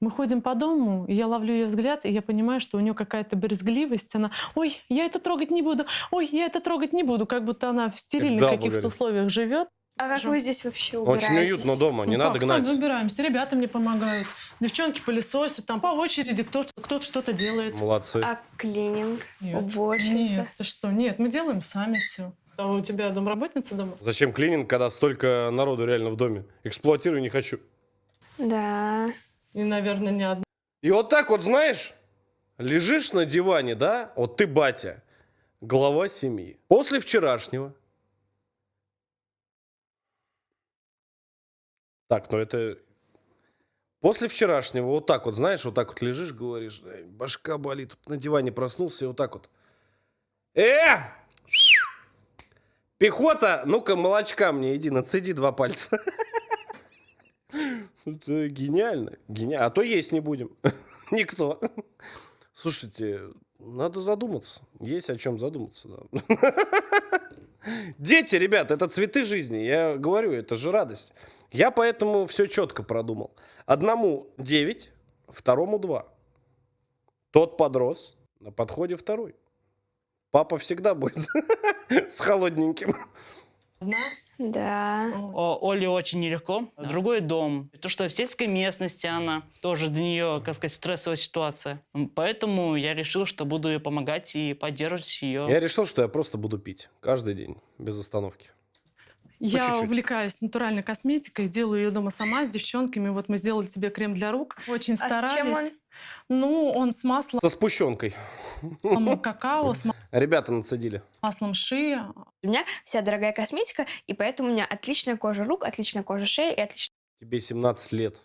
Мы ходим по дому, и я ловлю ее взгляд, и я понимаю, что у нее какая-то брезгливость. Она, ой, я это трогать не буду, ой, я это трогать не буду. Как будто она в стерильных Как каких-то Далбогари. условиях живет. А как Жу. вы здесь вообще убираетесь? Очень уютно дома, не Ну надо как, гнать. сами убираемся, ребята мне помогают. Девчонки пылесосят, там по очереди кто-то что-то делает. Молодцы. А клининг, Нет. уборщица? Нет, ты что? Нет, мы делаем сами все. А у тебя домработница дома? Зачем клининг, когда столько народу реально в доме? Эксплуатирую не хочу. Да. И, наверное, не одна. И вот так вот, знаешь, лежишь на диване, да? Вот ты батя, глава семьи. После вчерашнего. Так, ну это... После вчерашнего вот так вот, знаешь, вот так вот лежишь, говоришь, «Ай, башка болит, тут на диване проснулся и вот так вот. Пехота, ну-ка молочка мне, иди, нацеди 2 пальца. Это гениально, гениально. А то есть не будем. Никто. Слушайте, надо задуматься. Есть о чем задуматься. Да. Дети, ребят, это цветы жизни. Я говорю, это же радость. Я поэтому все четко продумал. Одному 9, второму 2. Тот подрос, на подходе второй. Папа всегда будет с холодненьким. Одна? Да. Оле очень нелегко. Другой дом. То, что в сельской местности она, тоже для нее, как сказать, стрессовая ситуация. Поэтому я решил, что буду ей помогать и поддерживать ее. Я решил, что я просто буду пить каждый день, без остановки. Я чуть-чуть. увлекаюсь натуральной косметикой, делаю ее дома сама с девчонками. Вот мы сделали тебе крем для рук. Очень А с старались. чем он? Ну, он с маслом Со спущенкой. какао, с Ребята нацедили. маслом шия. У меня вся дорогая косметика, и поэтому у меня отличная кожа рук, отличная кожа шеи и отличная Тебе 17 лет.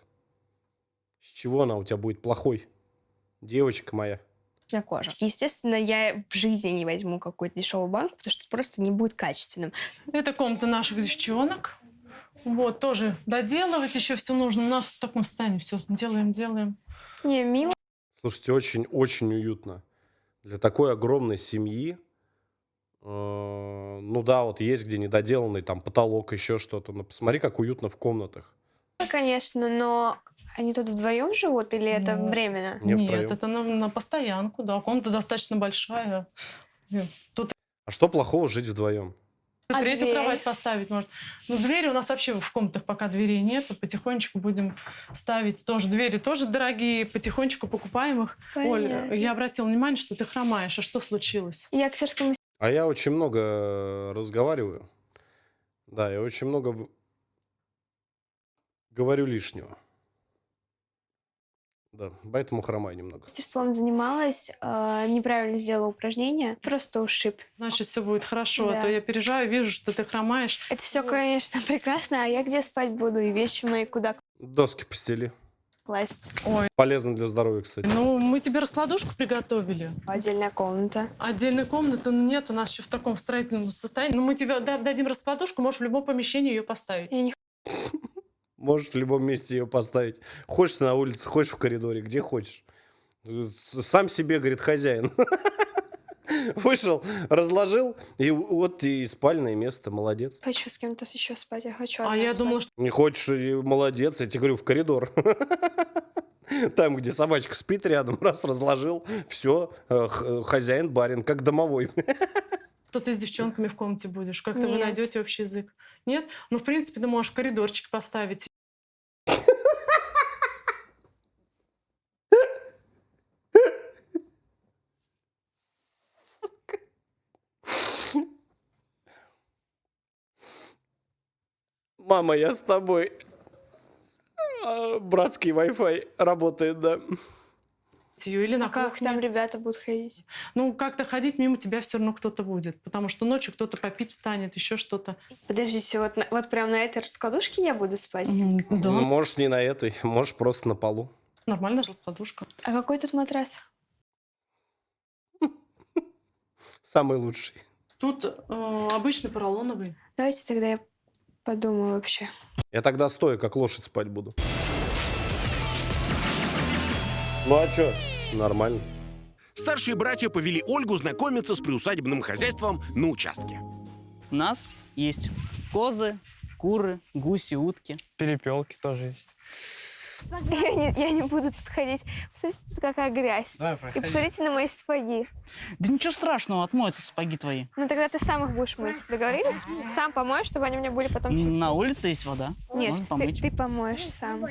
С чего она у тебя будет плохой? Девочка моя. кожа. Естественно, я в жизни не возьму какую-то дешевую банку, потому что это просто не будет качественным. Это комната наших девчонок. Вот, тоже доделывать еще все нужно. У нас в таком состоянии все делаем. Не, мило. Слушайте, очень-очень уютно. Для такой огромной семьи, ну да, вот есть где недоделанный там потолок, еще что-то. Но посмотри, как уютно в комнатах. Конечно, но они тут вдвоем живут или это Ну, временно? Не Нет, втроем. это на постоянку, да. Комната достаточно большая. Тут А что плохого жить вдвоем? А Третью дверь? кровать поставить может. Ну, двери у нас вообще в комнатах пока дверей нет. Потихонечку будем ставить тоже. Двери тоже дорогие, потихонечку покупаем их. Оль, Понятно. я обратила внимание, что ты хромаешь. А что случилось? Я актерскому А я очень много разговариваю. Да, я очень много говорю лишнего. Да, поэтому хромаю немного. мастерством занималась, неправильно сделала упражнение, просто ушиб. Значит, все будет хорошо. А Да. то я переживаю, вижу, что ты хромаешь. Это все, конечно, прекрасно, а я где спать буду и вещи мои куда Доски постели. класть? Ой, Полезно для здоровья, кстати. ну мы тебе раскладушку приготовили. Отдельная комната. Отдельной комнаты нет, у нас еще в таком строительном состоянии. Ну мы тебе дадим раскладушку, можешь в любом помещении ее поставить. Я не Можешь в любом месте ее поставить. Хочешь на улице, хочешь в коридоре, где хочешь. Сам себе, говорит, хозяин. Вышел, разложил, и вот и спальное место, молодец. хочу с кем-то еще спать, я хочу А одна я спать. думала, что Не хочешь, и молодец, я тебе говорю, в коридор. Там, где собачка спит рядом, раз разложил, все, хозяин, барин, как домовой. ты с девчонками в комнате будешь. Как-то вы Нет. найдете общий язык. Нет? Ну, в принципе, ты можешь коридорчик поставить. Мама, я с тобой. Братский Wi-Fi работает, да. Или на А как кухне. там ребята будут ходить? Ну, как-то ходить мимо тебя все равно кто-то будет. Потому что ночью кто-то попить встанет, еще что-то. Подождите, вот прям на этой раскладушке я буду спать? Да, Ну, можешь не на этой, можешь просто на полу. нормальная раскладушка. А какой тут матрас? Самый лучший. Тут обычный поролоновый. Давайте тогда я подумаю вообще. Я тогда стоя, как лошадь, спать буду. Ну а чё? Нормально. Старшие братья повели Ольгу знакомиться с приусадебным хозяйством на участке. У нас есть козы, куры, гуси, утки. Перепелки тоже есть. Я не буду тут ходить. Посмотрите, какая грязь. И посмотрите на мои сапоги. Да ничего страшного, отмоются сапоги твои. Ну тогда ты сам их будешь мыть. Договорились? Сам помоешь, чтобы они у меня были потом чистые. На улице есть вода. Нет, Можно помыть. ты помоешь сам.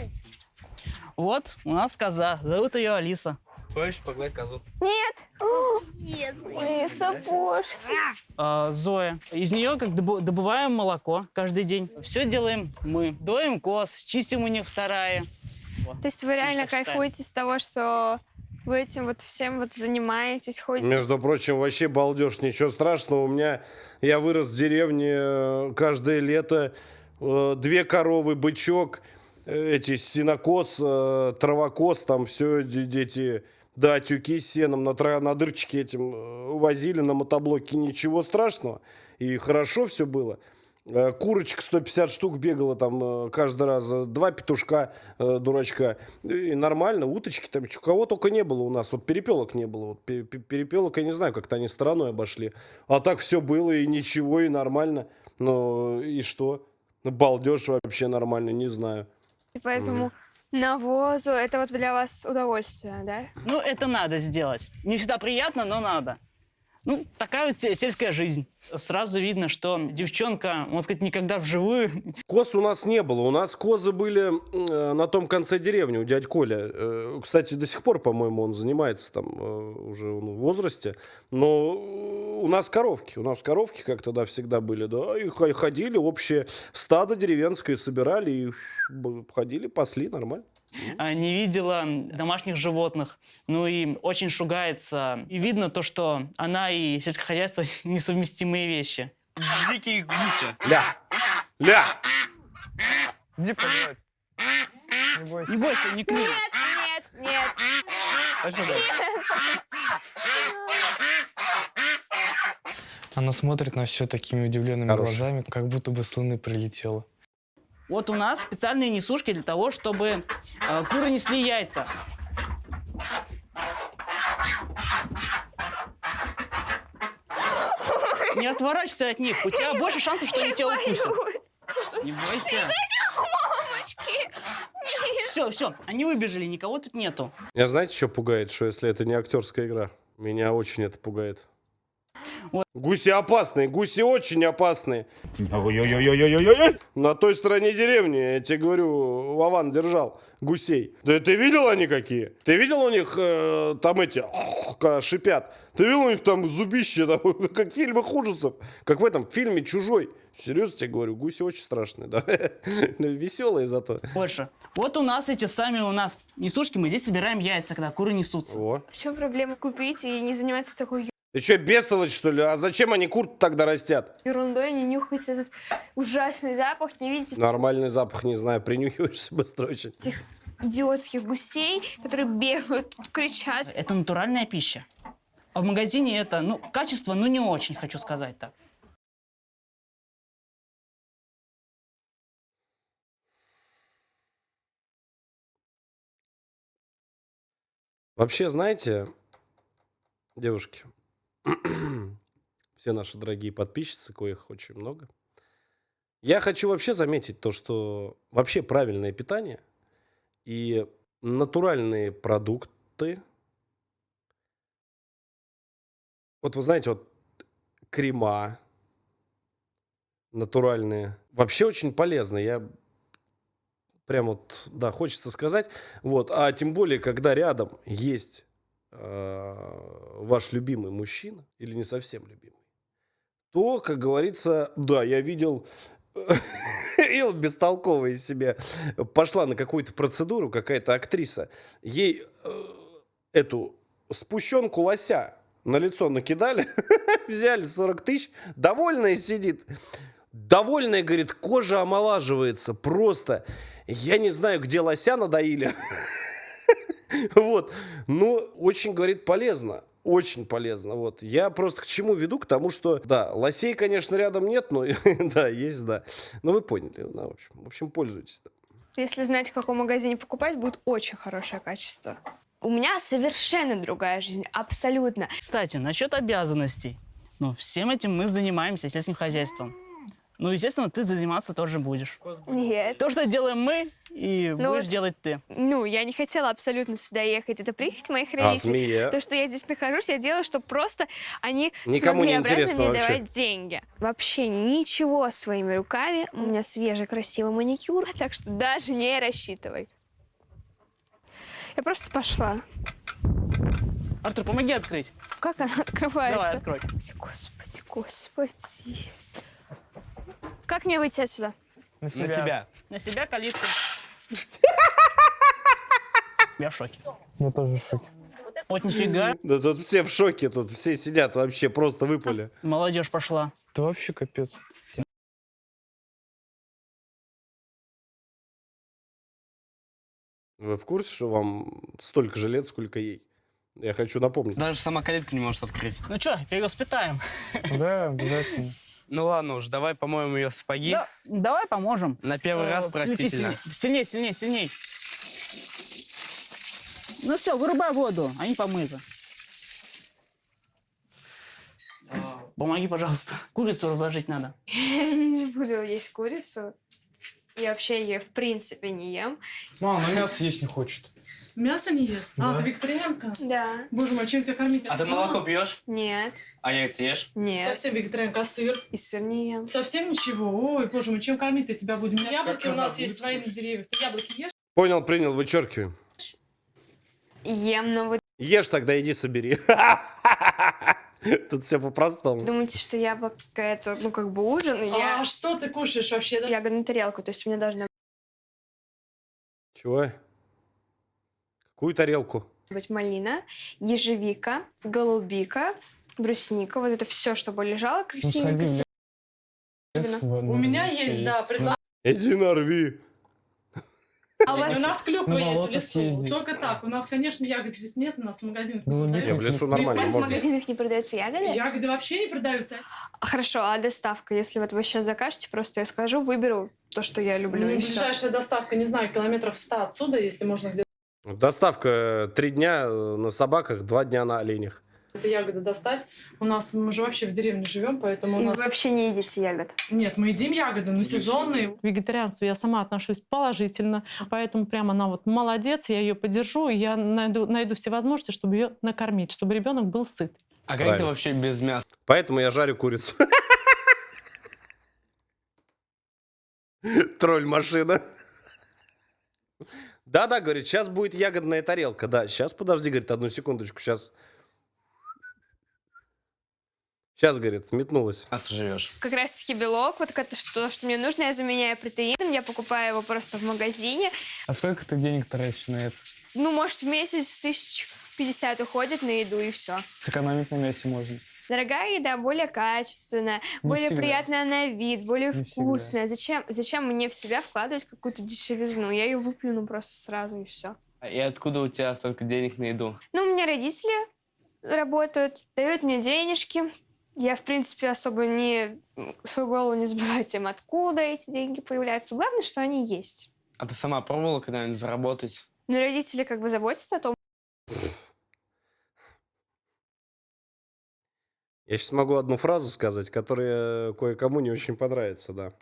Вот, у нас коза. Зовут ее Алиса. Хочешь погладь козу? Нет! Нет, мои сапожки. Зоя. Из нее как добываем молоко каждый день. Все делаем мы. Доим коз, чистим у них в сарае. То есть вы реально так считаем. кайфуете с того, что вы этим вот всем вот занимаетесь, ходите? Между прочим, вообще балдеж, ничего страшного. Я вырос в деревне, каждое лето 2 коровы, бычок, сенокос, травокос, там все дети, да, тюки с сеном на дырчике этим возили на мотоблоке, ничего страшного. И хорошо все было. Курочек 150 штук бегало там каждый раз, 2 петушка, дурачка. И нормально, уточки там, кого только не было у нас. Вот перепелок не было. Вот перепелок, я не знаю, как-то они стороной обошли. А так все было, и ничего, и нормально. Ну, и что? Балдеж вообще нормально, не знаю. И поэтому навозу, это вот для вас удовольствие, да? Ну, это надо сделать. Не всегда приятно, но надо. Ну, такая вот сельская жизнь. Сразу видно, что девчонка, можно сказать, никогда вживую. Коз у нас не было. У нас козы были на том конце деревни у дядь Коля. Кстати, до сих пор, по-моему, он занимается там уже в возрасте. Но у нас коровки. У нас коровки как-то, да, всегда были. Да, и ходили, общее стадо деревенское собирали и ходили, пасли, нормально. Не видела домашних животных. Ну и очень шугается. И видно то, что она и сельское хозяйство несовместимые вещи. Дикие гуси. Ля! Иди погладь. Не бойся. Не бойся, не клюй. Нет. Пошли дальше. Она смотрит на все такими удивленными Хорош. глазами, как будто бы с Луны прилетела. Вот у нас специальные несушки для того, чтобы куры несли яйца. Не отворачивайся от них, у тебя больше шансов, что они тебя укусят. Не бойся. Все, они выбежали, никого тут нету. Меня знаете, что пугает? Что если это не актерская игра? Меня очень это пугает. Гуси опасные, гуси очень опасные. На той стороне деревни, я тебе говорю, Вован держал гусей. Да ты видел они какие? Ты видел у них там эти, когда шипят? Ты видел у них там зубище, там, как в фильмах ужасов? Как в этом фильме «Чужой». Серьезно тебе говорю, гуси очень страшные, да? Веселые зато. Больше. Вот у нас эти сами у нас несушки, мы здесь собираем яйца, когда куры несутся. О. В чем проблема купить и не заниматься такой Ты что, бестолочь, что ли? А зачем они кур тогда растят? ерундой, не нюхать этот ужасный запах, не видеть Нормальный запах, не знаю, принюхиваешься быстро очень. этих идиотских гусей, которые бегают, тут кричат. Это натуральная пища. А в магазине это, ну, качество, ну, не очень, хочу сказать так. Вообще, знаете, девушки, все наши дорогие подписчицы, коих очень много, я хочу вообще заметить то, что вообще правильное питание и натуральные продукты, вот вы знаете, вот крема натуральные, вообще очень полезно. Я прям вот, да, хочется сказать. Вот. А тем более, когда рядом есть ваш любимый мужчина, или не совсем любимый, то, как говорится, да, я видел, Ил бестолковая из себя пошла на какую-то процедуру, какая-то актриса, ей эту спущенку лося на лицо накидали, взяли 40 тысяч, довольная сидит. Довольная, говорит, кожа омолаживается просто. Я не знаю, где лося надоили. Вот. Но очень, говорит, полезно. Очень полезно. Вот. Я просто к чему веду? К тому, что, да, лосей, конечно, рядом нет, но да, есть, да. Но вы поняли. Ну, в общем, пользуйтесь. Да. Если знать, в каком магазине покупать, будет очень хорошее качество. У меня совершенно другая жизнь, абсолютно. Кстати, насчет обязанностей. Ну, всем этим мы занимаемся сельским хозяйством. Ну, естественно, ты заниматься тоже будешь. Нет. То, что делаем мы, и будешь делать ты. Ну, я не хотела абсолютно сюда ехать. Это прихоть моих родителей. змея? То, что я здесь нахожусь, я делаю, чтобы просто они Никому смогли не обратно интересно мне вообще. давать деньги. Вообще ничего своими руками. У меня свежий, красивый маникюр, так что даже не рассчитывай. Я просто пошла. Артур, помоги открыть. Как она открывается? Давай, открой. Господи, господи. Как мне выйти отсюда? На себя. На себя калитку. Я в шоке. Я тоже в шоке. Вот нифига. Да тут все в шоке, тут все сидят вообще, просто выпали. Молодежь пошла. Это вообще капец. Вы в курсе, что вам столько же лет, сколько ей? Я хочу напомнить. Даже сама калитку не может открыть. Ну что, перевоспитаем. Да, обязательно. Ну ладно уж, давай помоем ее сапоги. Да, давай поможем. На первый раз Включи простительно. Сильней, сильней, сильней. Ну все, вырубай воду, они помыты. Помоги, пожалуйста. Курицу разложить надо. Я не буду есть курицу. Я вообще ее в принципе не ем. Мама, мясо есть не хочет. Мясо не ест? А, Да. ты вегетарианка? Да. Боже мой, чем тебя кормить? А ты молоко пьешь? Нет. А яйца ешь? Нет. Совсем вегетарианка, а сыр? И сыр не ем. Совсем ничего? Ой, боже мой, чем кормить-то тебя будем? Яблоки у нас есть свои на деревьях. Ты яблоки ешь? Понял, принял, вычеркиваем. Ем, но вы Ешь тогда, иди собери. Тут все по-простому. думаете, что яблоко это, ну, как бы ужин, и я А что ты кушаешь вообще? Да? ягодную тарелку, то есть у меня должна Чего? Какую тарелку? быть малина, ежевика, голубика, брусника, вот это все, чтобы лежало Ну, сходи красивенько. в лес, У меня есть, да, предложение. Иди нарви. А у вас У нас клюква На есть в болото лесу. съезди. Только так. У нас, конечно, ягод здесь нет, у нас в магазинах не Голубика. Не, в продаются. лесу нормально, в можно. магазинах не продаются ягоды? Ягоды вообще не продаются. Хорошо, а доставка, если вот вы сейчас закажете, просто я скажу, выберу то, что я люблю, и всё. Ближайшая доставка, не знаю, километров 100 отсюда, если можно где-то Доставка 3 дня на собаках, 2 дня на оленях. ягоды достать. У нас, мы же вообще в деревне живем, поэтому у И нас... вы вообще не едите ягод? Нет, мы едим ягоды, но сезонные. К вегетарианству я сама отношусь положительно, поэтому прямо она вот молодец, я ее поддержу, и я найду все возможности, чтобы ее накормить, чтобы ребенок был сыт. А как Правильно. ты вообще без мяса? Поэтому я жарю курицу. Тролль-машина. Да-да, говорит, сейчас будет ягодная тарелка. Да, сейчас, подожди, говорит, одну секундочку, сейчас. Сейчас, говорит, метнулась. А ты живешь? Как раз-таки белок, вот это что мне нужно, я заменяю протеином, я покупаю его просто в магазине. А сколько ты денег тратишь на это? Ну, может, в месяц 1050 уходит на еду, и все. Сэкономить на мясе можно. Дорогая еда, более качественная, Не более всегда. приятная на вид, более Не вкусная. Зачем мне в себя вкладывать какую-то дешевизну? Я ее выплюну просто сразу, и все. И откуда у тебя столько денег на еду? Ну, у меня родители работают, дают мне денежки. Я, в принципе, особо свою голову не забиваю тем, откуда эти деньги появляются. Главное, что они есть. А ты сама пробовала когда-нибудь заработать? Но родители как бы заботятся о том. Я сейчас могу одну фразу сказать, которая кое-кому не очень понравится, да.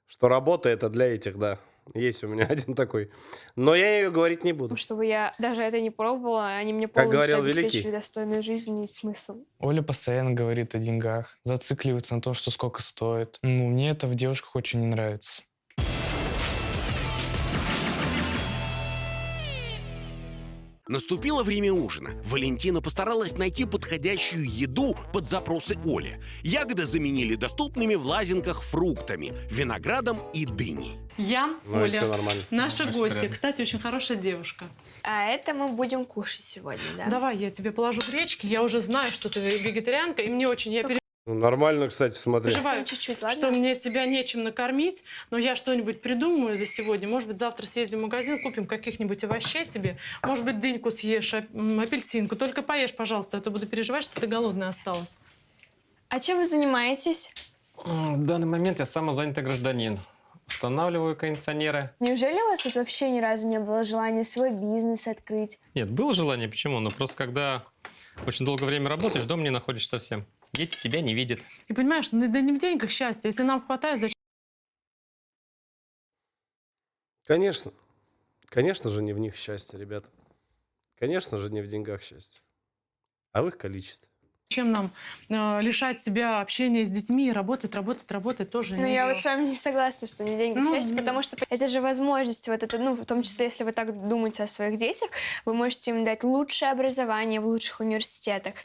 Что работа это для этих, да. Есть у меня один такой. Но я ее говорить не буду. Чтобы я даже это не пробовала, они мне Как полностью говорил обеспечили великий. достойную жизнь и смысл. Оля постоянно говорит о деньгах, зацикливается на том, что сколько стоит. Ну, мне это в девушках очень не нравится. Наступило время ужина. Валентина постаралась найти подходящую еду под запросы Оли. Ягоды заменили доступными в лазинках фруктами, виноградом и дыней. Ян, Ну и Оля, всё нормально. наша Очень гостья. приятно. Кстати, очень хорошая девушка. А это мы будем кушать сегодня, да? Давай я тебе положу гречки. Я уже знаю, что ты вегетарианка, и мне очень... Я Ну, нормально, кстати, смотри. переживаю, Чуть-чуть, ладно? что мне тебя нечем накормить, но я что-нибудь придумаю за сегодня. Может быть, завтра съездим в магазин, купим каких-нибудь овощей тебе. Может быть, дыньку съешь, апельсинку. Только поешь, пожалуйста, а то буду переживать, что ты голодная осталась. А чем вы занимаетесь? В данный момент я самозанятый гражданин. Устанавливаю кондиционеры. Неужели у вас тут вообще ни разу не было желания свой бизнес открыть? Нет, было желание, почему? Но просто когда очень долгое время работаешь, дома не находишь совсем. Дети тебя не видят. И понимаешь, ну, да не в деньгах счастье. Если нам хватает, зачем? Конечно. Конечно же, не в них счастье, ребята. Конечно же, не в деньгах счастье. А в их количестве. Зачем нам лишать себя общения с детьми и работать тоже? Ну, не я дело. вот с вами не согласна, что не деньги Ну, счастье, потому что это же возможность, вот это, ну, в том числе, если вы так думаете о своих детях, вы можете им дать лучшее образование в лучших университетах.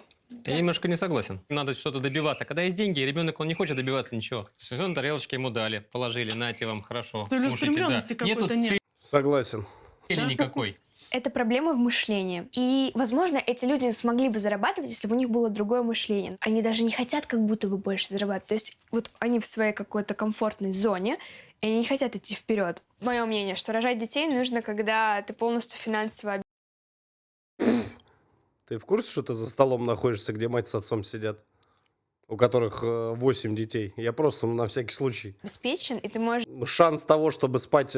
Я немножко не согласен. Надо что-то добиваться. Когда есть деньги, ребенок, он не хочет добиваться ничего. То есть на тарелочке ему дали, положили, нате вам, хорошо. Целеустремленности какой-то Нету нет. Согласен. цели никакой. Это проблема в мышлении. И, возможно, эти люди смогли бы зарабатывать, если бы у них было другое мышление. Они даже не хотят как будто бы больше зарабатывать. То есть вот они в своей какой-то комфортной зоне, и они не хотят идти вперед. Мое мнение, что рожать детей нужно, когда ты полностью финансово Ты в курсе, что ты за столом находишься, где мать с отцом сидят? У которых 8 детей. Я просто, ну, на всякий случай. обеспечен, и ты можешь... Шанс того, чтобы спать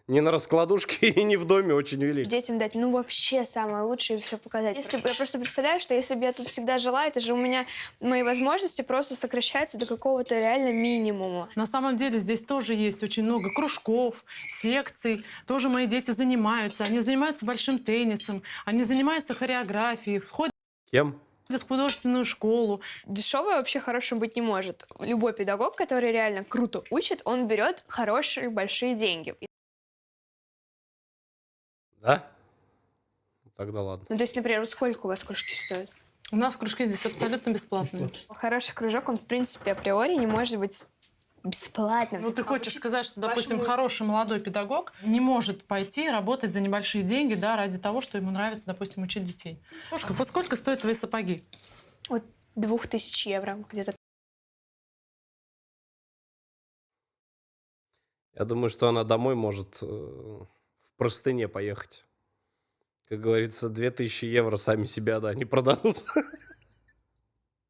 не на раскладушке и не в доме, очень велик. детям дать, ну, вообще самое лучшее и все показать. Я просто представляю, что если бы я тут всегда жила, это же у меня мои возможности просто сокращаются до какого-то реально минимума. На самом деле здесь тоже есть очень много кружков, секций. Тоже мои дети занимаются. Они занимаются большим теннисом, они занимаются хореографией, ходят Кем? в художественную школу. Дешевое вообще хорошим быть не может. Любой педагог, который реально круто учит, он берет хорошие большие деньги. Да? Тогда ладно. Ну, то есть, например, сколько у вас кружки стоят? У нас кружки здесь абсолютно бесплатные. Хороший кружок, он, в принципе, априори не может быть бесплатным. Ну, ты хочешь сказать, что, допустим, вашему- хороший молодой педагог не может пойти работать за небольшие деньги, да, ради того, что ему нравится, допустим, учить детей. Слушай, вот сколько стоят твои сапоги? От 2000 евро где-то. Я думаю, что она домой может в простыне поехать. Как говорится, 2000 евро сами себя, да, не продадут.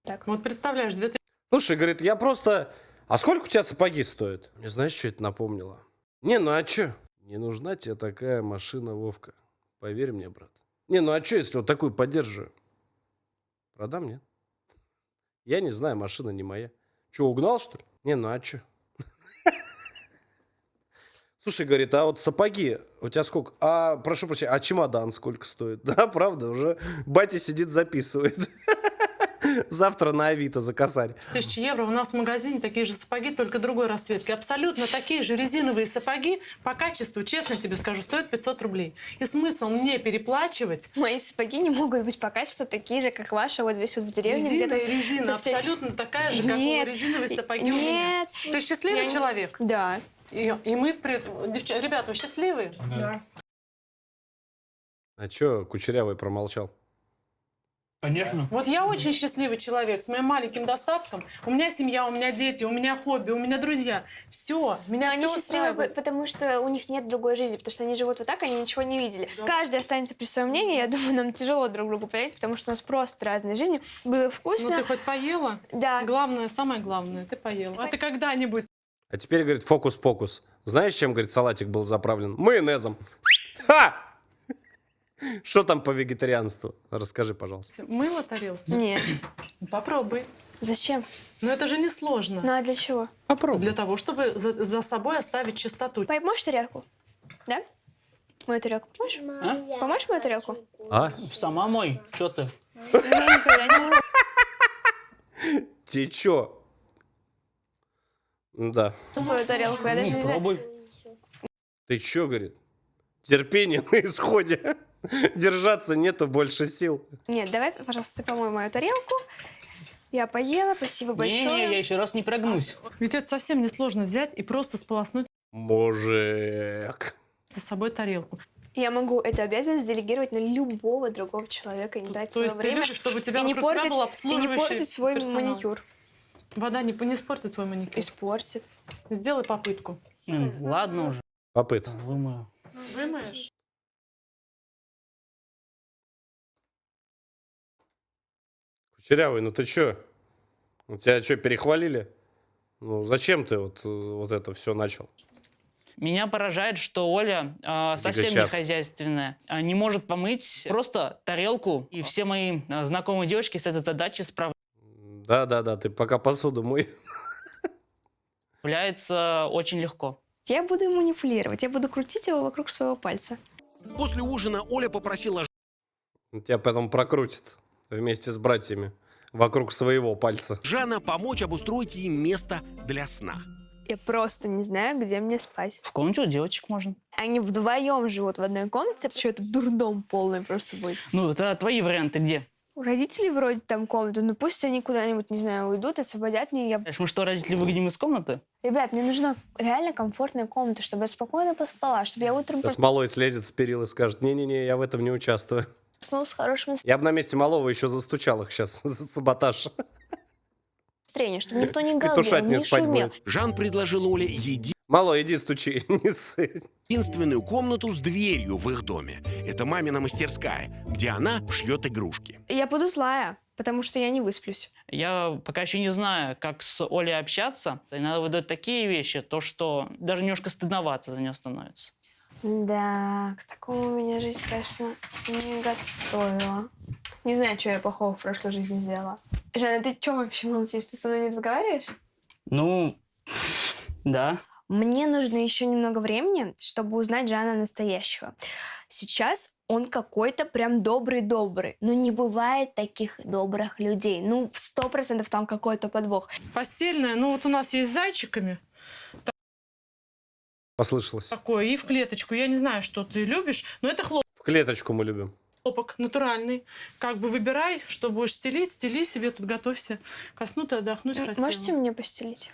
Так. Вот представляешь, 2000... Слушай, говорит, я просто... А сколько у тебя сапоги стоят? Мне знаешь, что это напомнило? Не, ну а чё? Не нужна тебе такая машина, Вовка. Поверь мне, брат. Не, ну а чё, если вот такую поддерживаю? Продам, нет? Я не знаю, машина не моя. Чё, угнал, что ли? Не, ну а чё? Слушай, говорит, а вот сапоги у тебя сколько? А, прошу прощения, а чемодан сколько стоит? Да, правда, уже батя сидит, записывает. Завтра на Авито за косарь. 1000 евро. У нас в магазине такие же сапоги, только другой расцветки. Абсолютно такие же резиновые сапоги по качеству, честно тебе скажу, стоят 500 рублей. И смысл мне переплачивать? Мои сапоги не могут быть по качеству такие же, как ваши вот здесь вот в деревне. Резина где-то и резина совсем- абсолютно такая же, как у Нет, резиновые сапоги у меня. Нет. Ты счастливый Я не- человек? Да. И мы, ребята, вы счастливые? Да. А чё Кучерявый промолчал? Конечно. Вот я очень счастливый человек с моим маленьким достатком. У меня семья, у меня дети, у меня хобби, у меня друзья. Все, меня Но они все счастливы, устраивает. потому что у них нет другой жизни, потому что они живут вот так, они ничего не видели. Да. Каждый останется при своем мнении. Я думаю, нам тяжело друг другу понять, потому что у нас просто разные жизни. Было Ну вкусно. ты хоть поела? Да. Главное, самое главное, ты поела. А ты когда-нибудь? А теперь, говорит, фокус-покус. Знаешь, чем, говорит, салатик был заправлен? Майонезом. Ха! Что там по вегетарианству? Расскажи, пожалуйста. Мыло тарелку? Нет. Попробуй. Зачем? Но это же не сложно. Ну а для чего? Попробуй. Для того, чтобы за собой оставить чистоту. Поможешь тарелку? Да? Мою тарелку поможешь? А? Поможешь мою тарелку? А? Сама мой. Что ты? Я никогда не Ты чё? Да. мыла свою тарелку, я даже не знаю. Пробуй. Ты чё, говорит? Терпение на исходе. Держаться нету больше сил. Нет, давай, пожалуйста, ты помой мою тарелку. Я поела, спасибо большое. Не, я еще раз не прогнусь. Ведь это совсем несложно взять и просто сполоснуть Мужик. за собой тарелку. Я могу эту обязанность делегировать на любого другого человека и не тратить То свое есть ты время. любишь, чтобы у тебя и не вокруг тебя портить, был и не обслуживающий портить свой персонал. маникюр. Вода не испортит твой маникюр. Испортит. Сделай попытку. Ладно уже. Попыт. Вымою. Вымоешь? Кучерявый, ну ты чё? У тебя что, перехвалили? Ну зачем ты вот это все начал? Меня поражает, что Оля совсем не Гигачат. хозяйственная. Не может помыть просто тарелку. И все мои знакомые девочки с этой задачей Да-да-да, ты пока посуду мой. справляются очень легко. Я буду им манипулировать, я буду крутить его вокруг своего пальца. После ужина Оля попросила Тебя потом прокрутит вместе с братьями вокруг своего пальца. Жана помочь обустроить ей место для сна. Я просто не знаю, где мне спать. В комнате у девочек можно. Они вдвоем живут в одной комнате, что это дурдом полный просто будет. Ну, это твои варианты где? У родителей вроде там комната, но пусть они куда-нибудь, не знаю, уйдут, освободят меня. Я... Мы что, родители, выгоним из комнаты? Ребят, мне нужна реально комфортная комната, чтобы я спокойно поспала, чтобы я утром С Малой слезет с перил и скажет: не-не-не, я в этом не участвую. проснулась с хорошим Я бы на месте Малого еще застучал их сейчас за саботаж. настроением, чтобы никто не галдел, Петушать не не спать шумел. будет. Жан предложил Оле Мало, иди стучи, не ссы. единственную комнату с дверью в их доме. Это мамина мастерская, где она шьет игрушки. Я буду злая, потому что я не высплюсь. Я пока еще не знаю, как с Олей общаться. Иногда выдают такие вещи, то что даже немножко стыдновато за нее становится. Да, к такому меня жизнь, конечно, не готовила. Не знаю, что я плохого в прошлой жизни сделала. Жанна, ты что вообще молчишь? Ты со мной не разговариваешь? Ну, да. Мне нужно еще немного времени, чтобы узнать Жана настоящего. Сейчас он какой-то прям добрый-добрый. Но не бывает таких добрых людей. Ну, в 100% там какой-то подвох. Постельное, ну вот у нас есть с зайчиками. Послышалось. Такое, и в клеточку. Я не знаю, что ты любишь, но это В клеточку мы любим. хлопок натуральный. Как бы выбирай, что будешь стелить, стели себе тут, готовься ко сну, ты отдохнуть хотела. Можете мне постелить?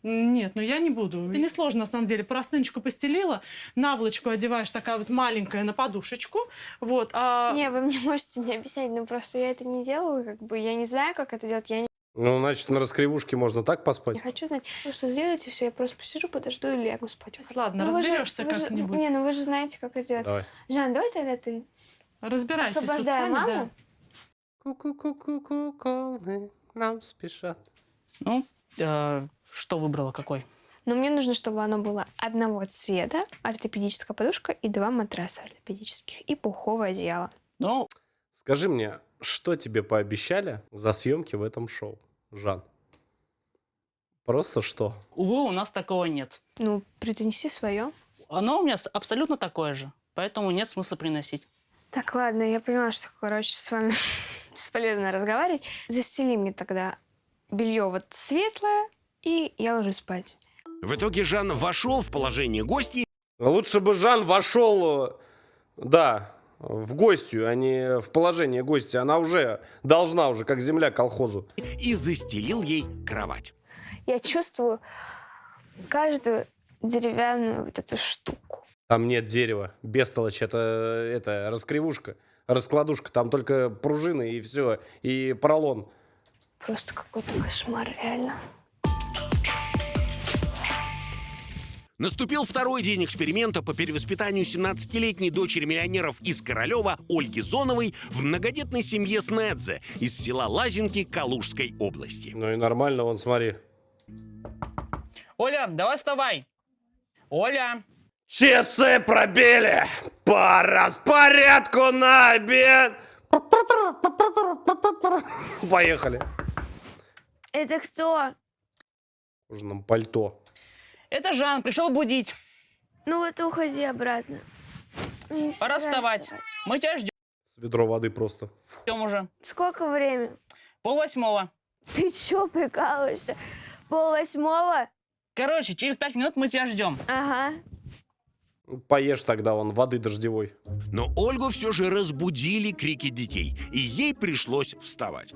Нет, ну я не буду. Это несложно, на самом деле. Простыночку постелила, наволочку одеваешь такая вот маленькая на подушечку. Вот, Не, вы мне можете не объяснять, но просто я это не делаю, как бы я не знаю, как это делать, я не Ну, значит, на раскривушке можно так поспать? хочу знать. Просто сделайте все, я просто посижу, подожду и лягу спать. Ладно, Ну, вы же- разберешься вы же- как-нибудь. Не, ну вы же знаете, как это делать. Давай. Жан, давай тогда ты. Разбирайтесь тут Освобождаю сами, маму. Ку-ку-ку-ку-ку, колны нам спешат. Ну, что выбрала, какой? Но мне нужно, чтобы оно было одного цвета, ортопедическая подушка и 2 матраса ортопедических, и пуховое одеяло. Ну, Скажи мне, что тебе пообещали за съемки в этом шоу, Жан? Просто что? увы, у нас такого нет. Ну, принеси свое. Оно у меня абсолютно такое же, поэтому нет смысла приносить. Так, ладно, я поняла, что, короче, с вами бесполезно разговаривать. Застели мне тогда белье вот светлое, и я ложусь спать. В итоге Жан вошел в положение гостей. Лучше бы Жан вошел, да, в гостью, а не в положение гостя. Она уже должна уже, как земля колхозу. И застелил ей кровать. Я чувствую каждую деревянную вот эту штуку. Там нет дерева. Бестолочь, это раскривушка, раскладушка. Там только пружины и все, и поролон. Просто какой-то кошмар, реально. Наступил второй день эксперимента по перевоспитанию 17-летней дочери миллионеров из Королева Ольги Зоновой в многодетной семье Снедзе из села Лазинки Калужской области. Ну и нормально, вон, смотри. Оля, давай вставай. Оля. Часы пробили! По распорядку на обед! Поехали. Это кто? В кожаном пальто. Это Жан, пришел будить. Ну вот уходи обратно. Пора вставать. Мы тебя С ведро воды просто. ждем уже. Сколько времени? 7:30. Ты чё, прикалываешься? 7:30? Короче, через 5 минут мы тебя ждем. Ага. Поешь тогда, вон, воды дождевой. Но Ольгу все же разбудили крики детей, и ей пришлось вставать.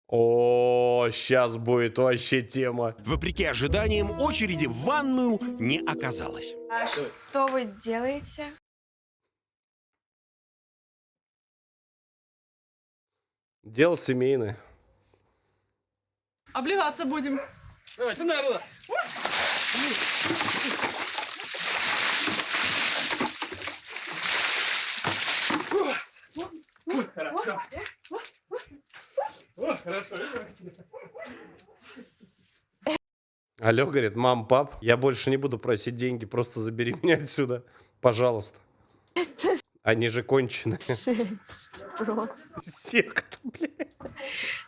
О, сейчас будет вообще тема. Вопреки ожиданиям, очереди в ванную не оказалось. А что вы делаете? Дело семейное. Обливаться будем. Давайте, наверное. Хорошо. Хорошо. Алло, говорит, мам, пап, я больше не буду просить деньги, просто забери меня отсюда, пожалуйста. Они же конченые. Просто. Секта, блядь.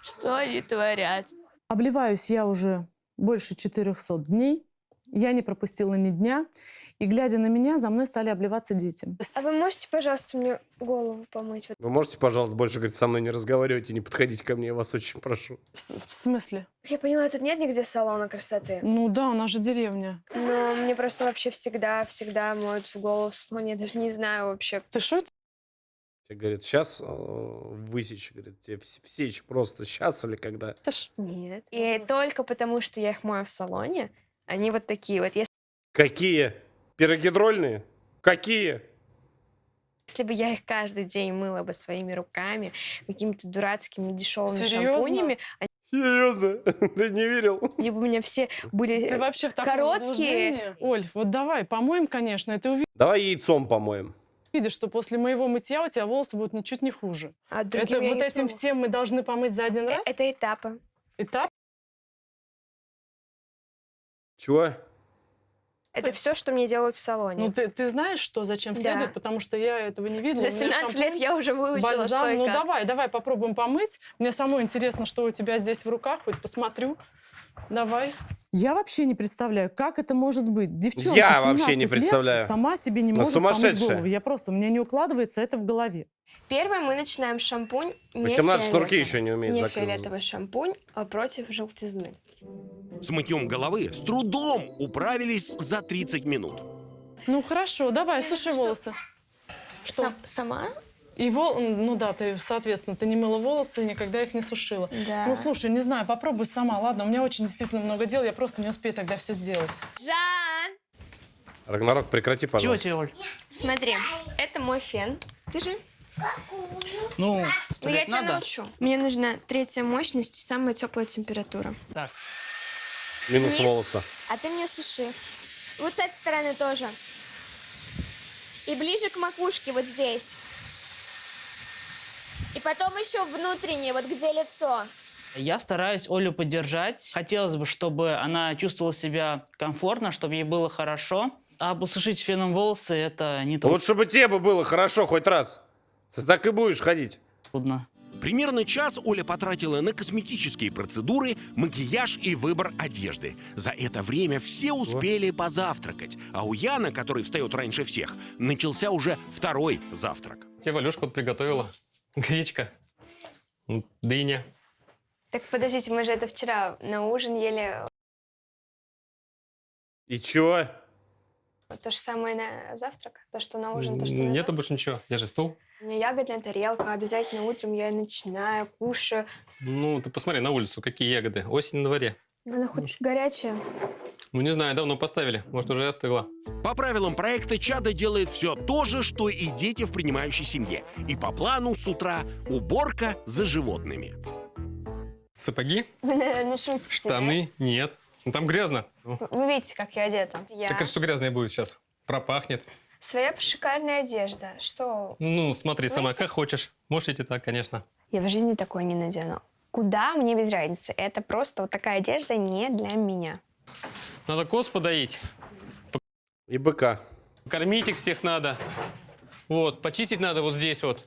Что они творят? Обливаюсь я уже больше 400 дней. Я не пропустила ни дня. И, глядя на меня, за мной стали обливаться дети. А вы можете, пожалуйста, мне голову помыть? Вы можете, пожалуйста, больше, говорит, со мной не разговаривать и не подходить ко мне, я вас очень прошу. В смысле? Я поняла, тут нет нигде салона красоты. Ну да, у нас же деревня. Но мне просто вообще всегда моют голову в салоне. Я даже не знаю вообще. Ты шутишь? Тебе, говорит, сейчас высечь, говорит, тебе всечь просто сейчас или когда? Нет. И только потому, что я их мою в салоне, они вот такие вот. Какие? Пирогидрольные? Какие? Если бы я их каждый день мыла бы своими руками, какими-то дурацкими дешевыми Серьезно? шампунями, Серьезно? Ты не верил? они бы у меня все были Ты вообще в таком короткие. заблуждении? Оль, вот давай, помоем, конечно, и ты Давай яйцом помоем. увидишь, что после моего мытья у тебя волосы будут ничуть не хуже. А другим Это я вот не этим смогу. всем мы должны помыть за один раз? Это этапы. Этап? Чего? Это все, что мне делают в салоне. Ну, ты знаешь, что зачем Да. следует, потому что я этого не видела. За У меня 17 лет шампунь, я уже выучила, бальзам. что и Ну, как. давай попробуем помыть. Мне самой интересно, что у тебя здесь в руках, хоть посмотрю. Давай. Я вообще не представляю, как это может быть. Девчонка, Я вообще 17 не лет, представляю. сама себе не Она может помыть сумасшедшая. голову. Я просто, у меня не укладывается это в голове. Первое мы начинаем шампунь не 18 шнурки фиолетовый. еще не умеет Не заказывать. фиолетовый шампунь, а против желтизны. С мытьем головы с трудом управились за 30 минут. Ну, хорошо, давай, суши волосы. Что? Сама? И ну да, ты, соответственно, ты не мыла волосы, никогда их не сушила. Да. Ну, слушай, не знаю, попробуй сама. Ладно, у меня очень действительно много дел, я просто не успею тогда все сделать. Жан! Рагнарок, прекрати, пожалуйста. Чего, Оль? Смотри, это мой фен. Ты же? Ну, Ну, я стрелять тебя надо. научу. Мне нужна 3-я мощность и самая теплая температура. Так. Минус Вниз. волоса. А ты мне суши. Вот с этой стороны тоже. И ближе к макушке, вот здесь. И потом еще внутреннее, вот где лицо. Я стараюсь Олю поддержать. Хотелось бы, чтобы она чувствовала себя комфортно, чтобы ей было хорошо. А посушить феном волосы — это не Лучше бы тебе бы было хорошо хоть раз. Ты так и будешь ходить. трудно. Примерно час Оля потратила на косметические процедуры, макияж и выбор одежды. За это время все успели позавтракать. А у Яна, который встает раньше всех, начался уже второй завтрак. Тебе Валюшка вот приготовила. Гречка. Дыня. Так подождите, мы же это вчера на ужин ели. И чё? То же самое на завтрак? То, что на ужин, то, что на Нету завтрак? больше ничего. Держи стул. У меня ягодная тарелка, обязательно утром я начинаю, кушаю. Ну, ты посмотри на улицу, какие ягоды. Осень на дворе. Она хоть горячая. Ну, не знаю, давно поставили. Может, уже и остыла. По правилам проекта Чада делает все то же, что и дети в принимающей семье. И по плану с утра уборка за животными. Сапоги, Вы, наверное, шутите, штаны. Нет. Ну, там грязно. Ну, да? Вы видите, как я одета. Я... так что грязное будет сейчас. Пропахнет. Своя шикарная одежда. Что? Ну, смотри сама, Знаете- как хочешь. Можешь идти так, конечно. Я в жизни такое не надену. Куда, мне без разницы. Это просто вот такая одежда не для меня. Надо коз подоить. И быка. Кормить их всех надо. Вот, почистить надо вот здесь вот.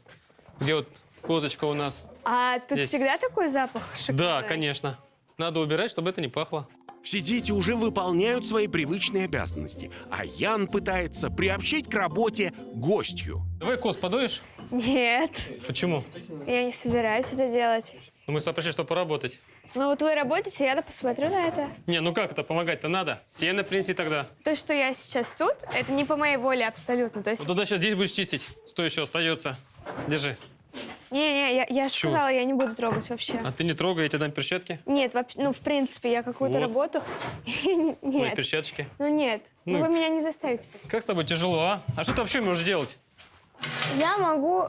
Где вот козочка у нас. А тут Здесь. всегда такой запах шикарный? Да, конечно. Надо убирать, чтобы это не пахло. Все дети уже выполняют свои привычные обязанности, а Ян пытается приобщить к работе гостью. Давай коз подоишь? Нет, Почему? я не собираюсь это делать. Ну, мы сюда пришли, чтобы поработать. Ну вот вы работаете, я посмотрю на это. Не, ну как это, помогать-то надо. Сено принеси тогда. То, что я сейчас тут, это не по моей воле абсолютно. То есть, Ну, туда сейчас здесь будешь чистить. Что еще остается? Держи. не, я же Чего? сказала, я не буду трогать вообще. А ты не трогай, я тебе дам перчатки. Нет, ну, в принципе, я какую-то Вот. работу... Мои Нет, перчаточки. ну нет, Ну, вы меня не заставите. Как с тобой тяжело, а? А что ты вообще можешь делать? Я могу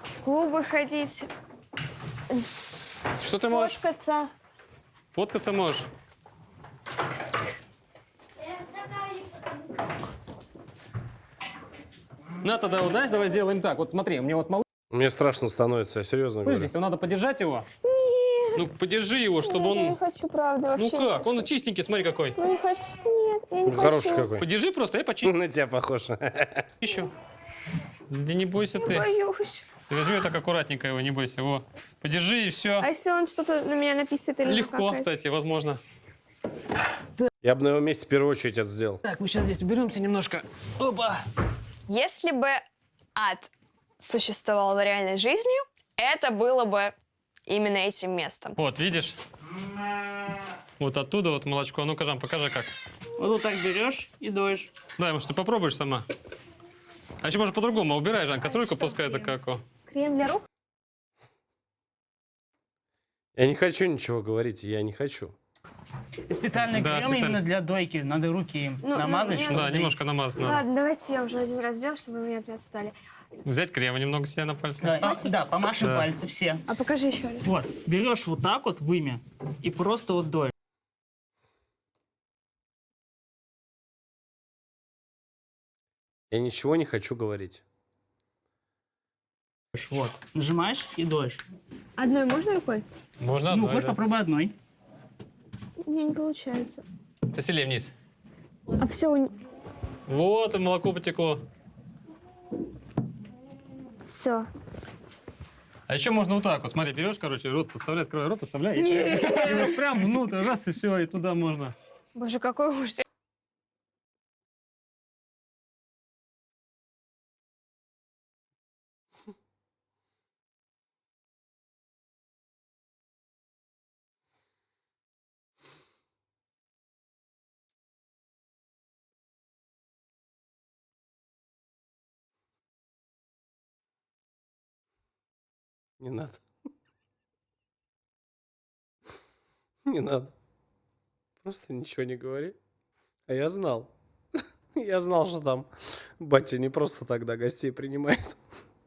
в клубы ходить, Что ты можешь? фоткаться. Фоткаться можешь? На тогда, вот, знаешь, давай сделаем так. Вот смотри, мне вот малыш Мне страшно становится, я серьезно говорю. здесь, его надо подержать его. Нет, Ну, подержи его, чтобы нет, я не он... хочу, правда, Ну вообще. не как? хочу. Он чистенький, смотри какой. Ну не хочу. Нет, я не хочу. Хороший какой. Подержи просто, я почищу. На тебя похож. Еще. Да не бойся ты. Боюсь. Ты возьми вот так аккуратненько его, не бойся. Во. Подержи и все. А если он что-то на меня написает или Легко, накакает? кстати, возможно. Я бы на его месте в первую очередь это сделал. Так, мы сейчас здесь уберемся немножко. Опа! Если бы ад существовал в реальной жизни, это было бы именно этим местом. Вот, видишь? Вот оттуда вот молочко. А ну-ка, Жан, покажи как. Вот так берешь и доешь. Да, может, ты попробуешь сама. А еще можно по-другому. Убирай, Жан, кастрюльку, пускай это как. Крем для рук? Я не хочу ничего говорить, я не хочу. Специальный Да, крем специально. именно для дойки. Надо руки им Ну, намазать, ну, чтобы Да, доить. немножко намазать надо. Ладно, давайте я уже один раз сделаю, чтобы вы меня от меня отстали. Взять крема немного себе на пальцы. Да, помашем Да. пальцы все. А покажи еще раз. Вот, берешь вот так вот вымя и просто вот доешь. Я ничего не хочу говорить. Вот, нажимаешь и доешь. Одной можно рукой? Можно Ну, одной, хочешь, да. попробуй одной. У меня не получается. Ты сильнее вниз. А все, Вот, и молоко потекло. все. А еще можно вот так вот. Смотри, берешь, короче, рот подставляй, открывай рот, подставляй. И вот прям внутрь, раз, и все, и туда можно. Боже, какой ужас. Не надо. Не надо. Просто ничего не говори. А я знал. Я знал, что там батя не просто тогда гостей принимает.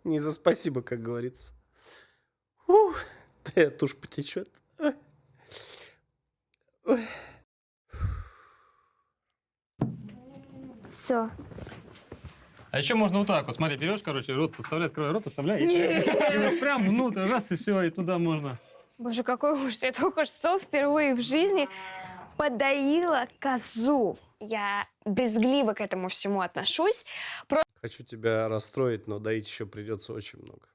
Не за спасибо, как говорится. Ух, да тушь потечет. Ой. Ой. Все. А еще можно вот так вот. Смотри, берешь, короче, рот подставляй, открывай рот, подставляй. И вот прям внутрь, раз, и все, и туда можно. Боже, какой ужас. Я только что впервые в жизни подоила козу. Я брезгливо к этому всему отношусь. Хочу тебя расстроить, но доить еще придется очень много.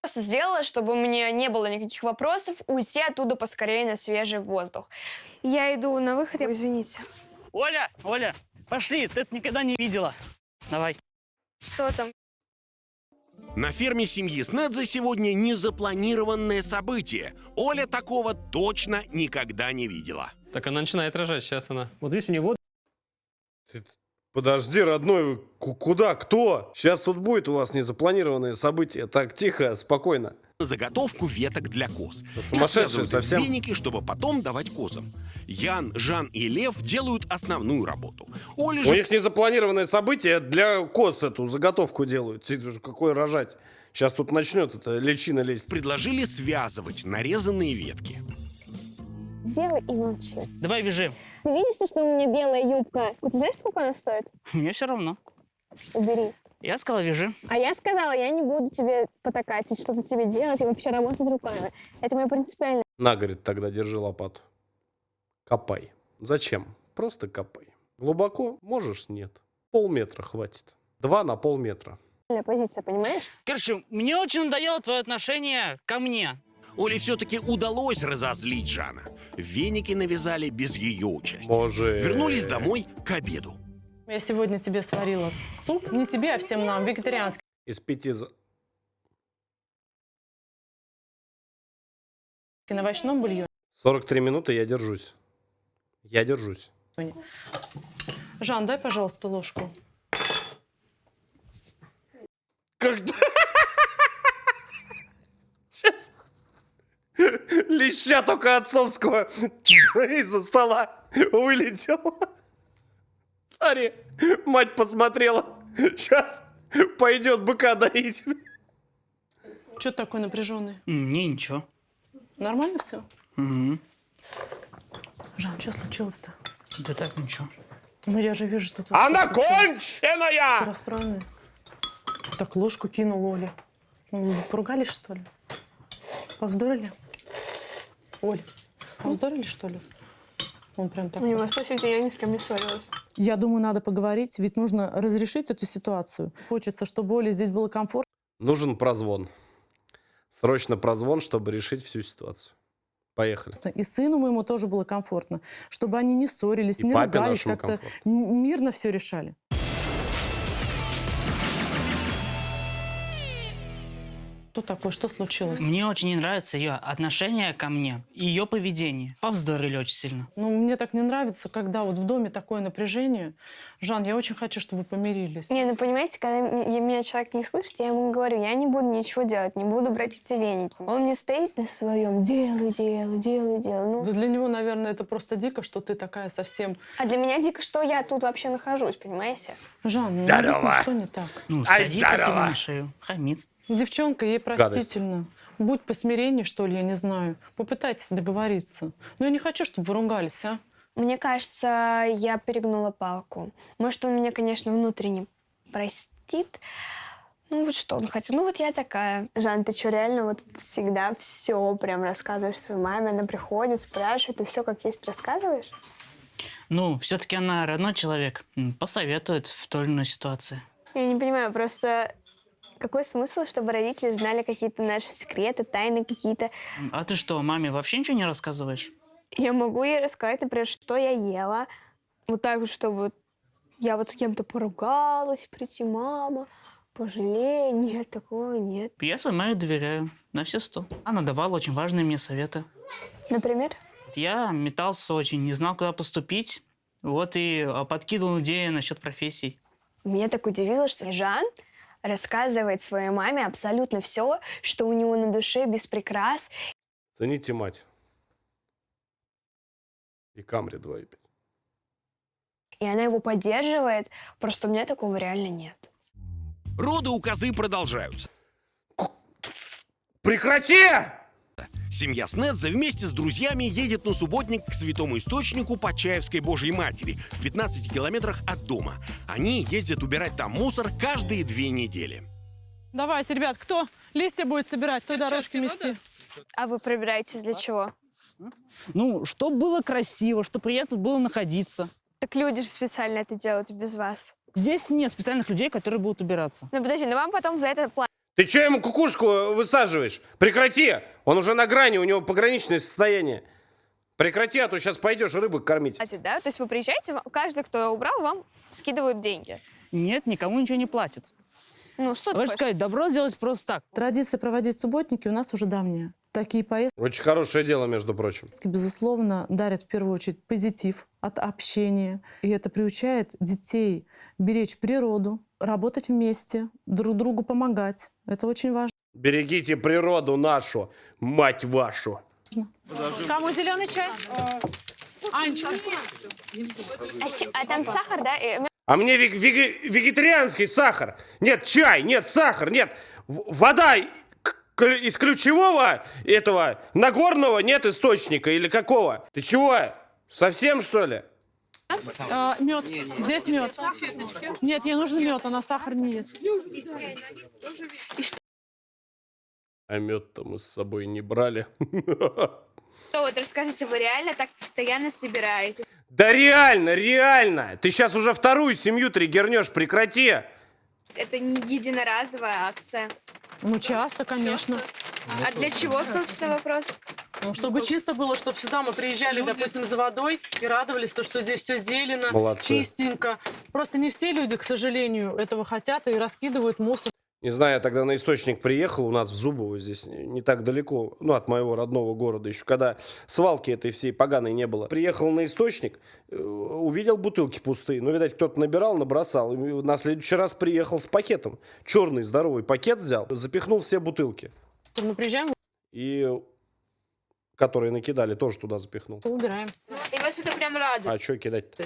Просто сделала, чтобы мне не было никаких вопросов, уйти оттуда поскорее на свежий воздух. Я иду на выход, извините. Оля, Оля, пошли, ты это никогда не видела. Давай. Что там? На ферме семьи Снедзе сегодня незапланированное событие. Оля такого точно никогда не видела. Так она начинает рожать, сейчас она. Вот видишь, у него Подожди, родной, куда? Кто? Сейчас тут будет у вас незапланированное событие. Так, тихо, спокойно. Заготовку веток для коз. Сумасшедшие Связывают их в совсем. веники, чтобы потом давать козам. Ян, Жан и Лев делают основную работу. Оля У же них незапланированное событие для коз эту заготовку делают. Какой рожать? Сейчас тут начнет эта личина лезть. предложили связывать нарезанные ветки. Делай и молчи. Давай, вяжи. Ты видишь, что у меня белая юбка? Ты знаешь, сколько она стоит? Мне все равно. Убери. Я сказала, вяжи. А я сказала, я не буду тебе потакать и что-то тебе делать, и вообще работать руками. Это мое принципиальное. На, говорит, тогда держи лопату. Копай. Зачем? Просто копай. Глубоко? Можешь? Нет. Полметра хватит. 2 на полметра. Позиция, понимаешь? Короче, мне очень надоело твое отношение ко мне. Оле все-таки удалось разозлить Жана. Веники навязали без ее участия. Боже. Вернулись домой к обеду. Я сегодня тебе сварила суп. Не тебе, а всем нам. Вегетарианский. Из 5 На овощном бульоне. 43 минуты я держусь. Я держусь. Жан, дай, пожалуйста, ложку. Когда? Сейчас. Леща только отцовского из-за стола вылетел. Смотри, мать посмотрела. Сейчас пойдет быка доить. Че ты такой напряженный? Мне ничего. Нормально все? Угу. Жан, что случилось-то? Да так, ничего. Ну я же вижу, что ты... Она Ты конченая! расстроенный. Так ложку кинул Оле. Ну, поругались, что ли? Повздорили? Оль, повздорили, что ли? Он прям так... Не спросите, я ни с кем не ссорилась. Я думаю, надо поговорить, ведь нужно разрешить эту ситуацию. Хочется, чтобы Оле здесь было комфортно. Нужен прозвон. Срочно прозвон, чтобы решить всю ситуацию. Поехали. И сыну моему тоже было комфортно, чтобы они не ссорились, И не папе ругались, нашему как-то комфортно. мирно все решали. Что такое? Что случилось? Мне очень не нравится ее отношение ко мне и ее поведение. Повздорили очень сильно. Ну, мне так не нравится, когда вот в доме такое напряжение. Жан, я очень хочу, чтобы вы помирились. Не, ну понимаете, когда меня человек не слышит, я ему говорю, я не буду ничего делать, не буду брать эти веники. Он мне стоит на своем, делаю. Ну. Да для него, наверное, это просто дико, что ты такая совсем... А для меня дико, что я тут вообще нахожусь, понимаете? Жан, ну Здорово. объясни, что не так? Ну, Ай, садится себе здорово. на шею, хамит. Девчонка, ей простительно. Будь посмирение, что ли, я не знаю. Попытайтесь договориться. Но я не хочу, чтобы вы ругались, а? Мне кажется, я перегнула палку. Может, он меня, конечно, внутренне простит. Ну вот что он хотел. Ну вот я такая. Жан, ты что, реально вот всегда все прям рассказываешь своей маме? Она приходит, спрашивает, и все как есть рассказываешь? Ну, все-таки она родной человек. Посоветует в той или иной ситуации. Я не понимаю, просто какой смысл, чтобы родители знали какие-то наши секреты, тайны какие-то? А ты что, маме вообще ничего не рассказываешь? Я могу ей рассказать, например, что я ела. Вот так вот, чтобы я вот с кем-то поругалась, прийти, мама, пожалей. Нет, такого нет. Я своей маме доверяю на все 100. Она давала очень важные мне советы. Например? Я метался очень, не знал, куда поступить. Вот и подкидывал идеи насчет профессий. Меня так удивило, что Жан рассказывает своей маме абсолютно все, что у него на душе, без прикрас. Цените мать. И Камри 2,5. И она его поддерживает. Просто у меня такого реально нет. Роды у козы продолжаются. Прекрати! Семья Снедзе вместе с друзьями едет на субботник к святому источнику Почаевской Божьей Матери в 15 километрах от дома. Они ездят убирать там мусор каждые 2 недели. Давайте, ребят, кто листья будет собирать, той дорожки мести. А вы пробираетесь для чего? Ну, чтобы было красиво, чтобы приятно было находиться. Так люди же специально это делают без вас. Здесь нет специальных людей, которые будут убираться. Ну подожди, ну вам потом за это платят. Ты что ему кукушку высаживаешь? Прекрати! Он уже на грани, у него пограничное состояние. Прекрати, а то сейчас пойдешь рыбы кормить. Да? То есть вы приезжаете, каждый, кто убрал, вам скидывают деньги. Нет, никому ничего не платят. Ну, что ты Хочешь хочешь? сказать, добро сделать просто так. Традиция проводить субботники у нас уже давняя. Такие поездки, Очень хорошее дело, между прочим. безусловно, дарят в первую очередь позитив от общения. И это приучает детей беречь природу, работать вместе, друг другу помогать. Это очень важно. Берегите природу нашу, мать вашу. Кому зеленый чай? Анечка. А там сахар, да? А мне вегетарианский сахар. Нет, чай, нет, сахар, нет. Вода из ключевого этого Нагорного нет источника или какого? Ты чего? Совсем, что ли? Мед. Здесь мед. Нет, ей нужен мед, она сахар не ест. А мед-то мы с собой не брали. Что, вот расскажите, вы реально так постоянно собираетесь? Да реально, реально. Ты сейчас уже вторую семью триггернешь, прекрати. Это не единоразовая акция. Ну, часто, конечно. А для чего, собственно, вопрос? Ну, чтобы чисто было, чтобы сюда мы приезжали, допустим, за водой и радовались, то, что здесь все зелено, Молодцы. чистенько. Просто не все люди, к сожалению, этого хотят и раскидывают мусор. Не знаю, я тогда на источник приехал, у нас в Зубово, здесь не так далеко, ну, от моего родного города, еще когда свалки этой всей поганой не было. Приехал на источник, увидел бутылки пустые, ну, видать, кто-то набирал, набросал. И на следующий раз приехал с пакетом, черный здоровый пакет взял, запихнул все бутылки. Мы приезжаем, И которые накидали, тоже туда запихнул. убираем. И вас это прям радует? А что кидать-то?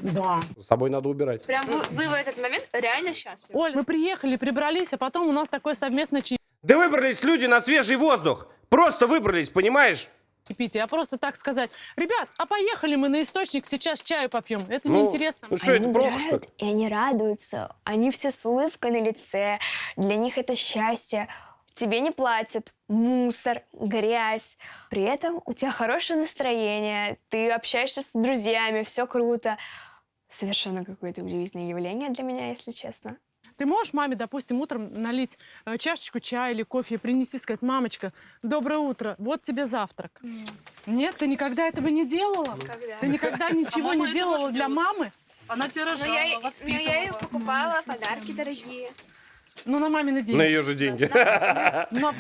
Да. С собой надо убирать. Прям вы в этот момент реально счастливы? Оль, мы приехали, прибрались, а потом у нас такой совместный Да выбрались люди на свежий воздух. Просто выбрались, понимаешь? чаепитие. А просто так сказать, ребят, а поехали мы на источник, сейчас чаю попьем. Это Ну, неинтересно. ну что, это плохо, что ли? И они радуются. Они все с улыбкой на лице. Для них это счастье. Тебе не платят. Мусор, грязь. При этом у тебя хорошее настроение. Ты общаешься с друзьями, все круто. Совершенно какое-то удивительное явление для меня, если честно. Ты можешь маме, допустим, утром налить чашечку чая или кофе, принести, сказать, мамочка, доброе утро, вот тебе завтрак. Нет, ты никогда этого не делала? Когда? Ты никогда ничего не делала для мамы? Она тебя рожала, я воспитывала. ей покупала подарки дорогие. Ну, на мамины деньги. На ее же деньги. Но-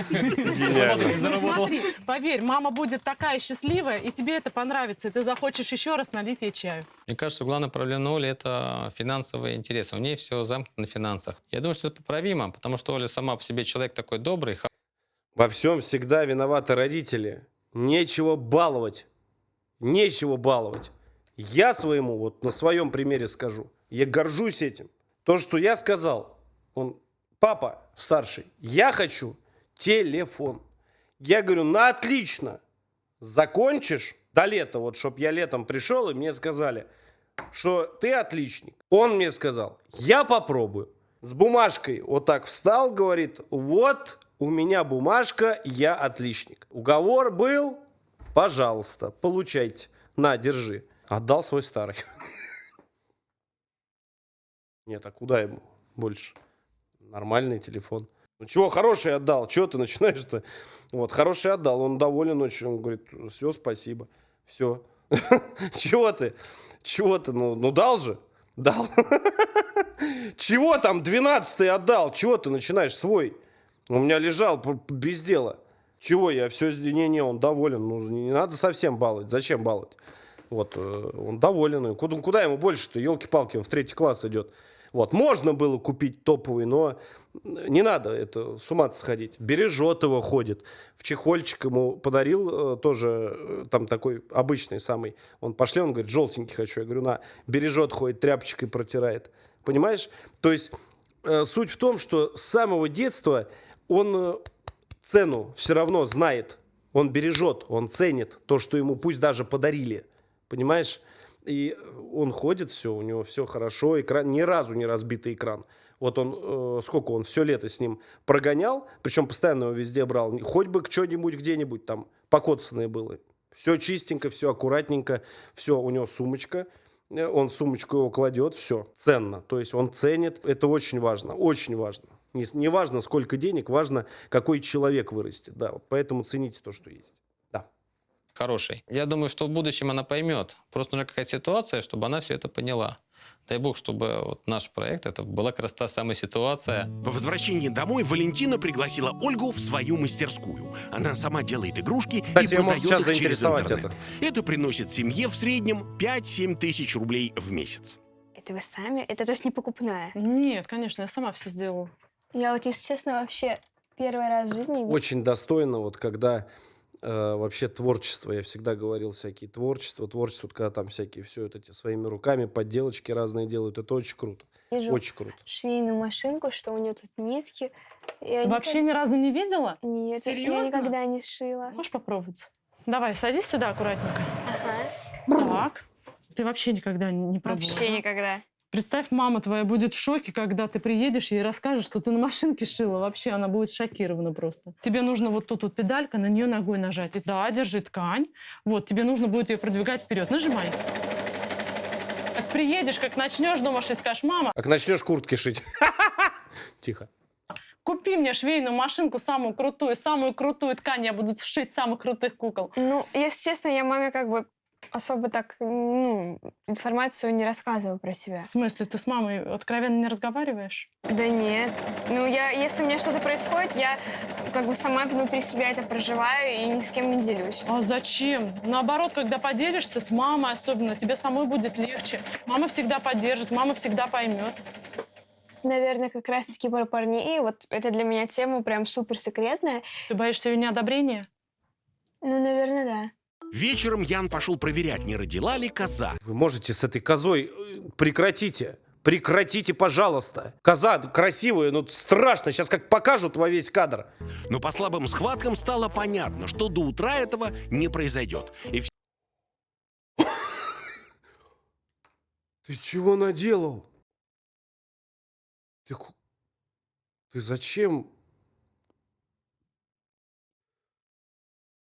Гениально. Ну, смотри, поверь, мама будет такая счастливая, и тебе это понравится, и ты захочешь еще раз налить ей чаю. Мне кажется, главная проблема Оли — это финансовые интересы. У нее все замкнуто на финансах. Я думаю, что это поправимо, потому что Оля сама по себе человек такой добрый, Во всем всегда виноваты родители. Нечего баловать. Нечего баловать. Я своему, вот на своем примере скажу, я горжусь этим. То, что я сказал, он, папа старший, я хочу телефон. Я говорю, ну отлично, закончишь до лета, вот, чтоб я летом пришел, и мне сказали, что ты отличник. Он мне сказал, я попробую. С бумажкой вот так встал, говорит, вот у меня бумажка, я отличник. Уговор был, пожалуйста, получайте, на, держи. Отдал свой старый. Нет, а куда ему больше? Нормальный телефон. Ну чего, хороший отдал, чего ты начинаешь-то? Вот, хороший отдал, он доволен очень, он говорит, все, спасибо, все. Чего ты? Чего ты? Ну дал же, дал. Чего там 12-й отдал? Чего ты начинаешь свой? У меня лежал без дела. Чего я все... Не, он доволен. Ну, не надо совсем баловать. Зачем баловать? Вот, он доволен. Куда ему больше-то? Елки-палки, он в 3 класс идет. Вот, можно было купить топовый, но не надо это с ума сходить. Бережет его, ходит. В чехольчик ему подарил тоже, там такой обычный самый. Он пошли, он говорит, желтенький хочу. Я говорю, на, бережет, ходит, тряпочкой протирает. Понимаешь? То есть суть в том, что с самого детства он цену все равно знает. Он бережет, он ценит то, что ему пусть даже подарили. Понимаешь? И он ходит, все, у него все хорошо, экран, ни разу не разбитый экран. Вот он, сколько он все лето с ним прогонял, причем постоянно его везде брал, хоть бы что-нибудь где-нибудь там покоцанное было. Все чистенько, все аккуратненько, все, у него сумочка, он в сумочку его кладет, все, ценно. То есть он ценит, это очень важно, очень важно. Не важно, сколько денег, важно, какой человек вырастет. Да, вот поэтому цените то, что есть. Да. Хороший. Я думаю, что в будущем она поймет. Просто нужна какая-то ситуация, чтобы она все это поняла. Дай бог, чтобы вот наш проект, это была как раз та самая ситуация. По возвращении домой Валентина пригласила Ольгу в свою мастерскую. Она сама делает игрушки Кстати, и её может продает сейчас их через заинтересовать интернет. Это приносит семье в среднем 5-7 тысяч рублей в месяц. Это вы сами? Это то есть не покупная? Нет, конечно, я сама все сделала. Я вот, если честно, вообще первый раз в жизни... Очень достойно, вот когда вообще творчество, я всегда говорил, всякие творчество, вот когда там всякие все вот эти своими руками, подделочки разные делают, это очень круто. Вижу Очень круто. швейную машинку, что у нее тут нитки. Вообще ни разу не видела? Нет, я Серьезно? никогда не шила. Можешь попробовать? Давай, садись сюда аккуратненько. Ага. Так. Ты вообще никогда не пробовала? Вообще да? никогда. Представь, мама твоя будет в шоке, когда ты приедешь, ей расскажешь, что ты на машинке шила. Вообще она будет шокирована просто. Тебе нужно вот тут вот педалька, на нее ногой нажать. И да, держи ткань. Вот, тебе нужно будет ее продвигать вперед. Нажимай. Как приедешь, как начнешь, думаешь, и скажешь: мама, Как начнешь куртки шить. Тихо. купи мне швейную машинку самую крутую ткань, я буду шить самых крутых кукол. Ну, если честно, я маме как бы особо так, информацию не рассказываю про себя. В смысле, ты с мамой откровенно не разговариваешь? Да нет. Ну, если у меня что-то происходит, я как бы сама внутри себя это проживаю и ни с кем не делюсь. А зачем? Наоборот, когда поделишься с мамой особенно, тебе самой будет легче. Мама всегда поддержит, мама всегда поймет. Наверное, как раз-таки про парней. Вот это для меня тема прям супер секретная. Ты боишься ее неодобрения? Ну, наверное, да. Вечером Ян пошел проверять, не родила ли коза. Вы можете с этой козой прекратите. Прекратите, пожалуйста. Коза красивая, но страшно. Сейчас как покажут во весь кадр. Но по слабым схваткам стало понятно, что до утра этого не произойдет. И Ты чего наделал? Ты зачем?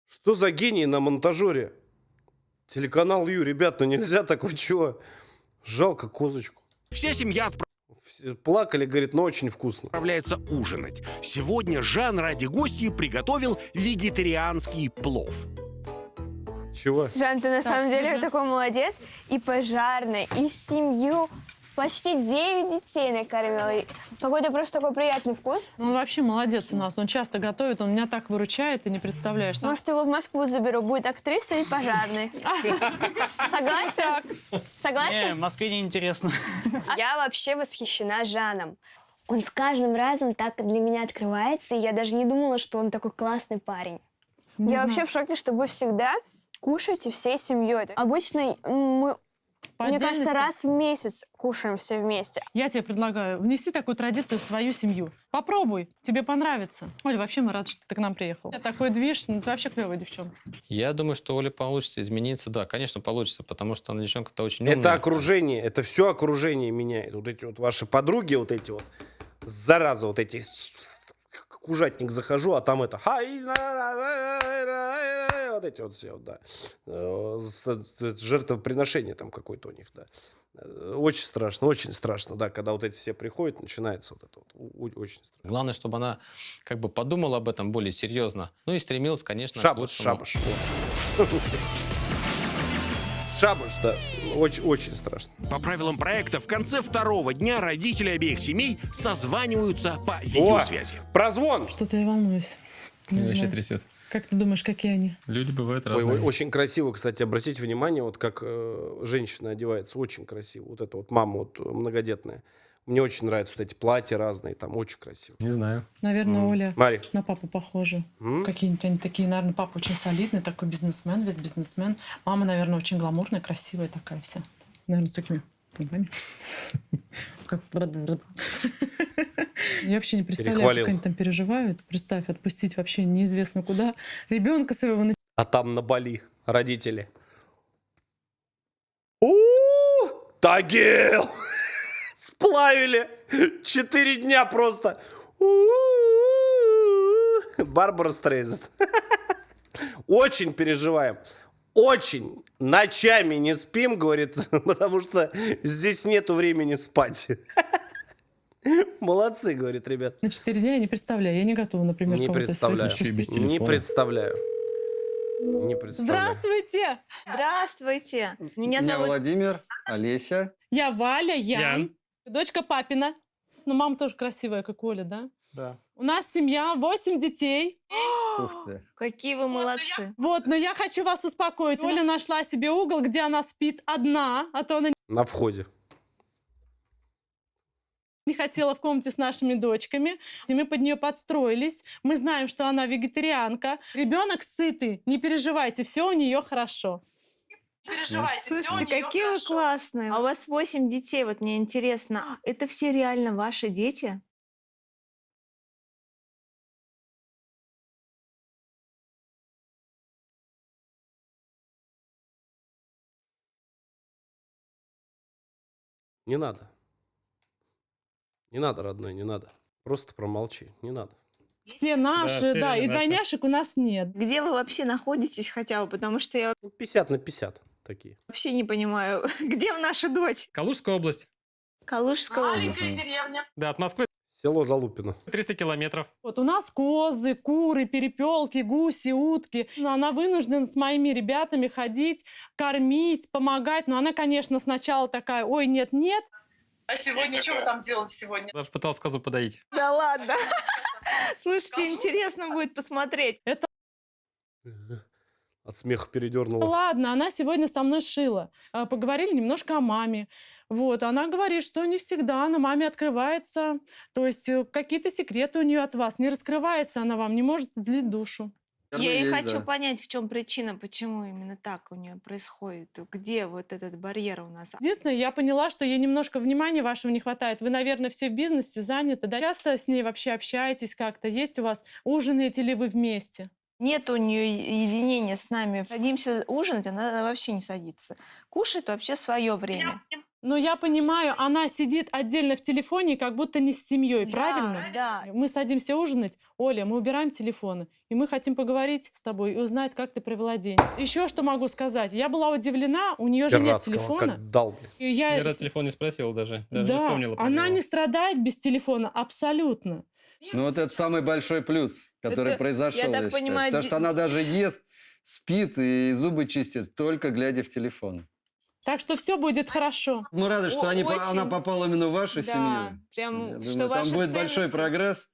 Что за гений на монтажере? Телеканал Ю, ребят, ну нельзя так, вы чего? Жалко козочку. вся семья Плакали, говорит, но очень вкусно. отправляется ужинать. Сегодня Жан ради гостей приготовил вегетарианский плов. Чего? Жан, ты на самом деле такой молодец. И пожарный, и семью. Почти 9 детей накормила. И какой-то просто такой приятный вкус. Он вообще молодец у нас. Он часто готовит, он меня так выручает, ты не представляешь. Сам- Может, его в Москву заберу. Будет актрисой и пожарной. Согласен? Не, Согласен? в Москве неинтересно. Я вообще восхищена Жаном. Он с каждым разом так для меня открывается, и я даже не думала, что он такой классный парень. Не Я знаю. вообще в шоке, что вы всегда кушаете всей семьей. Обычно мы, По мне кажется, отдельности. раз в месяц кушаем все вместе. Я тебе предлагаю, внеси такую традицию в свою семью. Попробуй, тебе понравится. Оля, вообще мы рады, что ты к нам приехал. Такой движ, ну ты вообще клевая девчонка. Я думаю, что Оля получится измениться. Да, конечно, получится, потому что она девчонка-то очень умная. Это окружение, это все окружение меняет. Вот эти вот ваши подруги, вот эти вот, зараза, вот эти, как ужатник захожу, а там это, вот эти вот все, вот, да. Жертвоприношение там какое-то у них, да. Очень страшно, да, когда вот эти все приходят, начинается вот это вот, очень страшно. Главное, чтобы она как бы подумала об этом более серьезно. Ну и стремилась, конечно, к Шабаш, лучшему. шабаш. Вот. Шабаш, да, очень страшно. По правилам проекта, в конце второго дня родители обеих семей созваниваются по видеосвязи. Прозвон! Что-то я волнуюсь. Не Вообще знаю. трясет. Как ты думаешь, какие они? Люди бывают Ой, разные. очень красиво, кстати, обратите внимание, вот как женщина одевается, очень красиво. Вот это вот мама вот многодетная. Мне очень нравятся вот эти платья разные, там очень красиво. Не знаю. Наверное, Оля Мари. на папу похожа. Какие-нибудь они такие, наверное, папа очень солидный, такой бизнесмен, весь бизнесмен. Мама, наверное, очень гламурная, красивая такая вся. Наверное, с такими губами. Как- Я вообще не представляю, Перехвалил. как они там переживают. Представь, отпустить вообще неизвестно куда ребенка своего. А там на Бали родители. Тагил! Сплавили! 4 дня просто. Барбара Стрейзенд. Очень переживаем. Очень. Ночами не спим, говорит, потому что здесь нету времени спать. Молодцы, говорит, ребят. На 4 дня я не представляю. Я не готова, например, Не кого-то представляю. встретить. Не представляю. Не представляю. Здравствуйте! Здравствуйте! Меня Меня зовут... Владимир, Олеся. Я Валя, Ян. Ян. Дочка папина. Ну, мама тоже красивая, как Оля, да? Да. У нас семья, 8 детей. Ух ты. Какие вы молодцы. Вот, но я хочу вас успокоить. Оля нашла себе угол, где она спит одна, а то она На входе. не хотела в комнате с нашими дочками. И мы под нее подстроились. Мы знаем, что она вегетарианка. Ребенок сытый, не переживайте, все у нее хорошо. Слушайте, какие вы классные. А у вас 8 детей, вот мне интересно, это все реально ваши дети? Не надо. Не надо, родной, не надо. Просто промолчи, не надо. Все наши, все да, и наши. двойняшек у нас нет. Где вы вообще находитесь хотя бы? Потому что я 50 на 50 такие. вообще не понимаю, где наша дочь? Калужская область. Калужская область. деревня. Да, от Москвы Село Залупино. 300 километров. Вот у нас козы, куры, перепелки, гуси, утки. Но она вынуждена с моими ребятами ходить, кормить, помогать. Но она, конечно, сначала такая, ой, нет-нет. А сегодня что вы там делаете сегодня? Даже пытался козу подоить. Да ладно. Слушайте, интересно будет посмотреть. От смеха передернула. Ладно, она сегодня со мной шила. Поговорили немножко о маме. Вот, она говорит, что не всегда она маме открывается. То есть какие-то секреты у нее от вас. Не раскрывается она вам, не может злить душу. Я и Есть, хочу да. понять, в чем причина, почему именно так у нее происходит. Где вот этот барьер у нас? Единственное, я поняла, что ей немножко внимания вашего не хватает. Вы, наверное, все в бизнесе заняты, да? Часто с ней вообще общаетесь как-то? Есть у вас? Ужинаете ли вы вместе? Нет у нее единения с нами. Садимся ужинать, она вообще не садится. Кушает вообще свое время. Но я понимаю, она сидит отдельно в телефоне, как будто не с семьей, правильно? Да. Мы садимся ужинать, Оля, мы убираем телефоны, и мы хотим поговорить с тобой и узнать, как ты провела день. Еще что могу сказать? Я была удивлена, у нее же нет Пиратского, телефона. как дал, блин. И я... Я раз телефон не спросил даже. Даже не Да, вспомнила про она него. не страдает без телефона, абсолютно. Ну вот это самый большой плюс, который Это, произошел. я так считаю. понимаю, Потому что она даже ест, спит и зубы чистит, только глядя в телефон. Так что все будет хорошо. Мы рады, что Очень. она попала именно в вашу Да, семью. прям, Я что думаю, ваши там будет большой ценности- прогресс.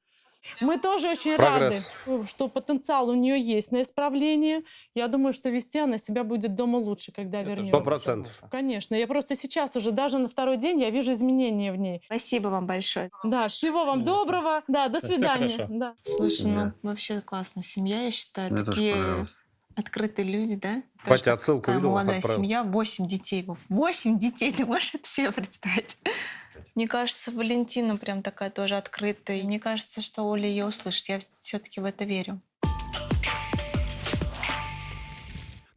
Мы тоже очень Прогресс. рады, что потенциал у нее есть на исправление. Я думаю, что вести она себя будет дома лучше, когда вернется. 100%. Конечно. Я просто сейчас уже, даже на второй день, я вижу изменения в ней. Спасибо вам большое. Да, всего вам доброго. Да, до всё свидания. хорошо. Да. Слушай, Да. ну вообще классная семья, я считаю. Мне тоже Такие понравилось. открытые люди, да? Батя отсылку Такая видел, молодая отправил. семья, 8 детей. Вов. 8 детей, ты можешь это себе представить? Мне кажется, Валентина прям такая тоже открытая. И мне кажется, что Оля ее услышит. Я все-таки в это верю.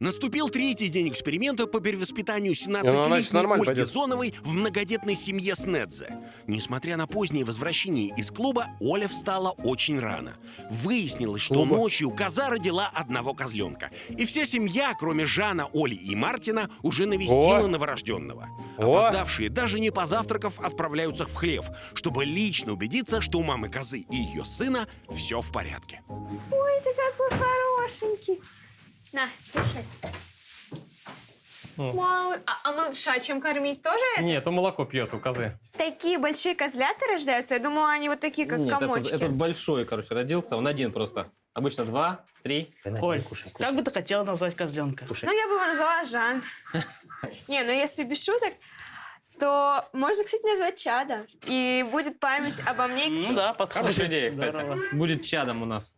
Наступил третий день эксперимента по перевоспитанию Ну, значит, 17-летней нормально Ольги пойдет. Зоновой в многодетной семье Снедзе. Несмотря на позднее возвращение из клуба, Оля встала очень рано. Выяснилось, что Клуба? ночью коза родила одного козленка. И вся семья, кроме Жана, Оли и Мартина, уже навестила О! новорожденного. О! Опоздавшие, даже не позавтракав, отправляются в хлев, чтобы лично убедиться, что у мамы козы и ее сына все в порядке. Ой, ты какой хорошенький. На, кушай. Мало. А малыша чем кормить тоже? Нет, он молоко пьет у козы. Такие большие козляты рождаются? Я думала, они вот такие, как Нет, комочки. этот большой, короче, родился. Он один просто. Обычно 2, 3. Оль, как бы ты хотела назвать козленка? Ну, я бы его назвала Жан. Не, ну если без шуток, то можно, кстати, назвать Чада. И будет память обо мне. Ну да, подходит. Хорошая идея, кстати. Здорово. Будет чадом у нас.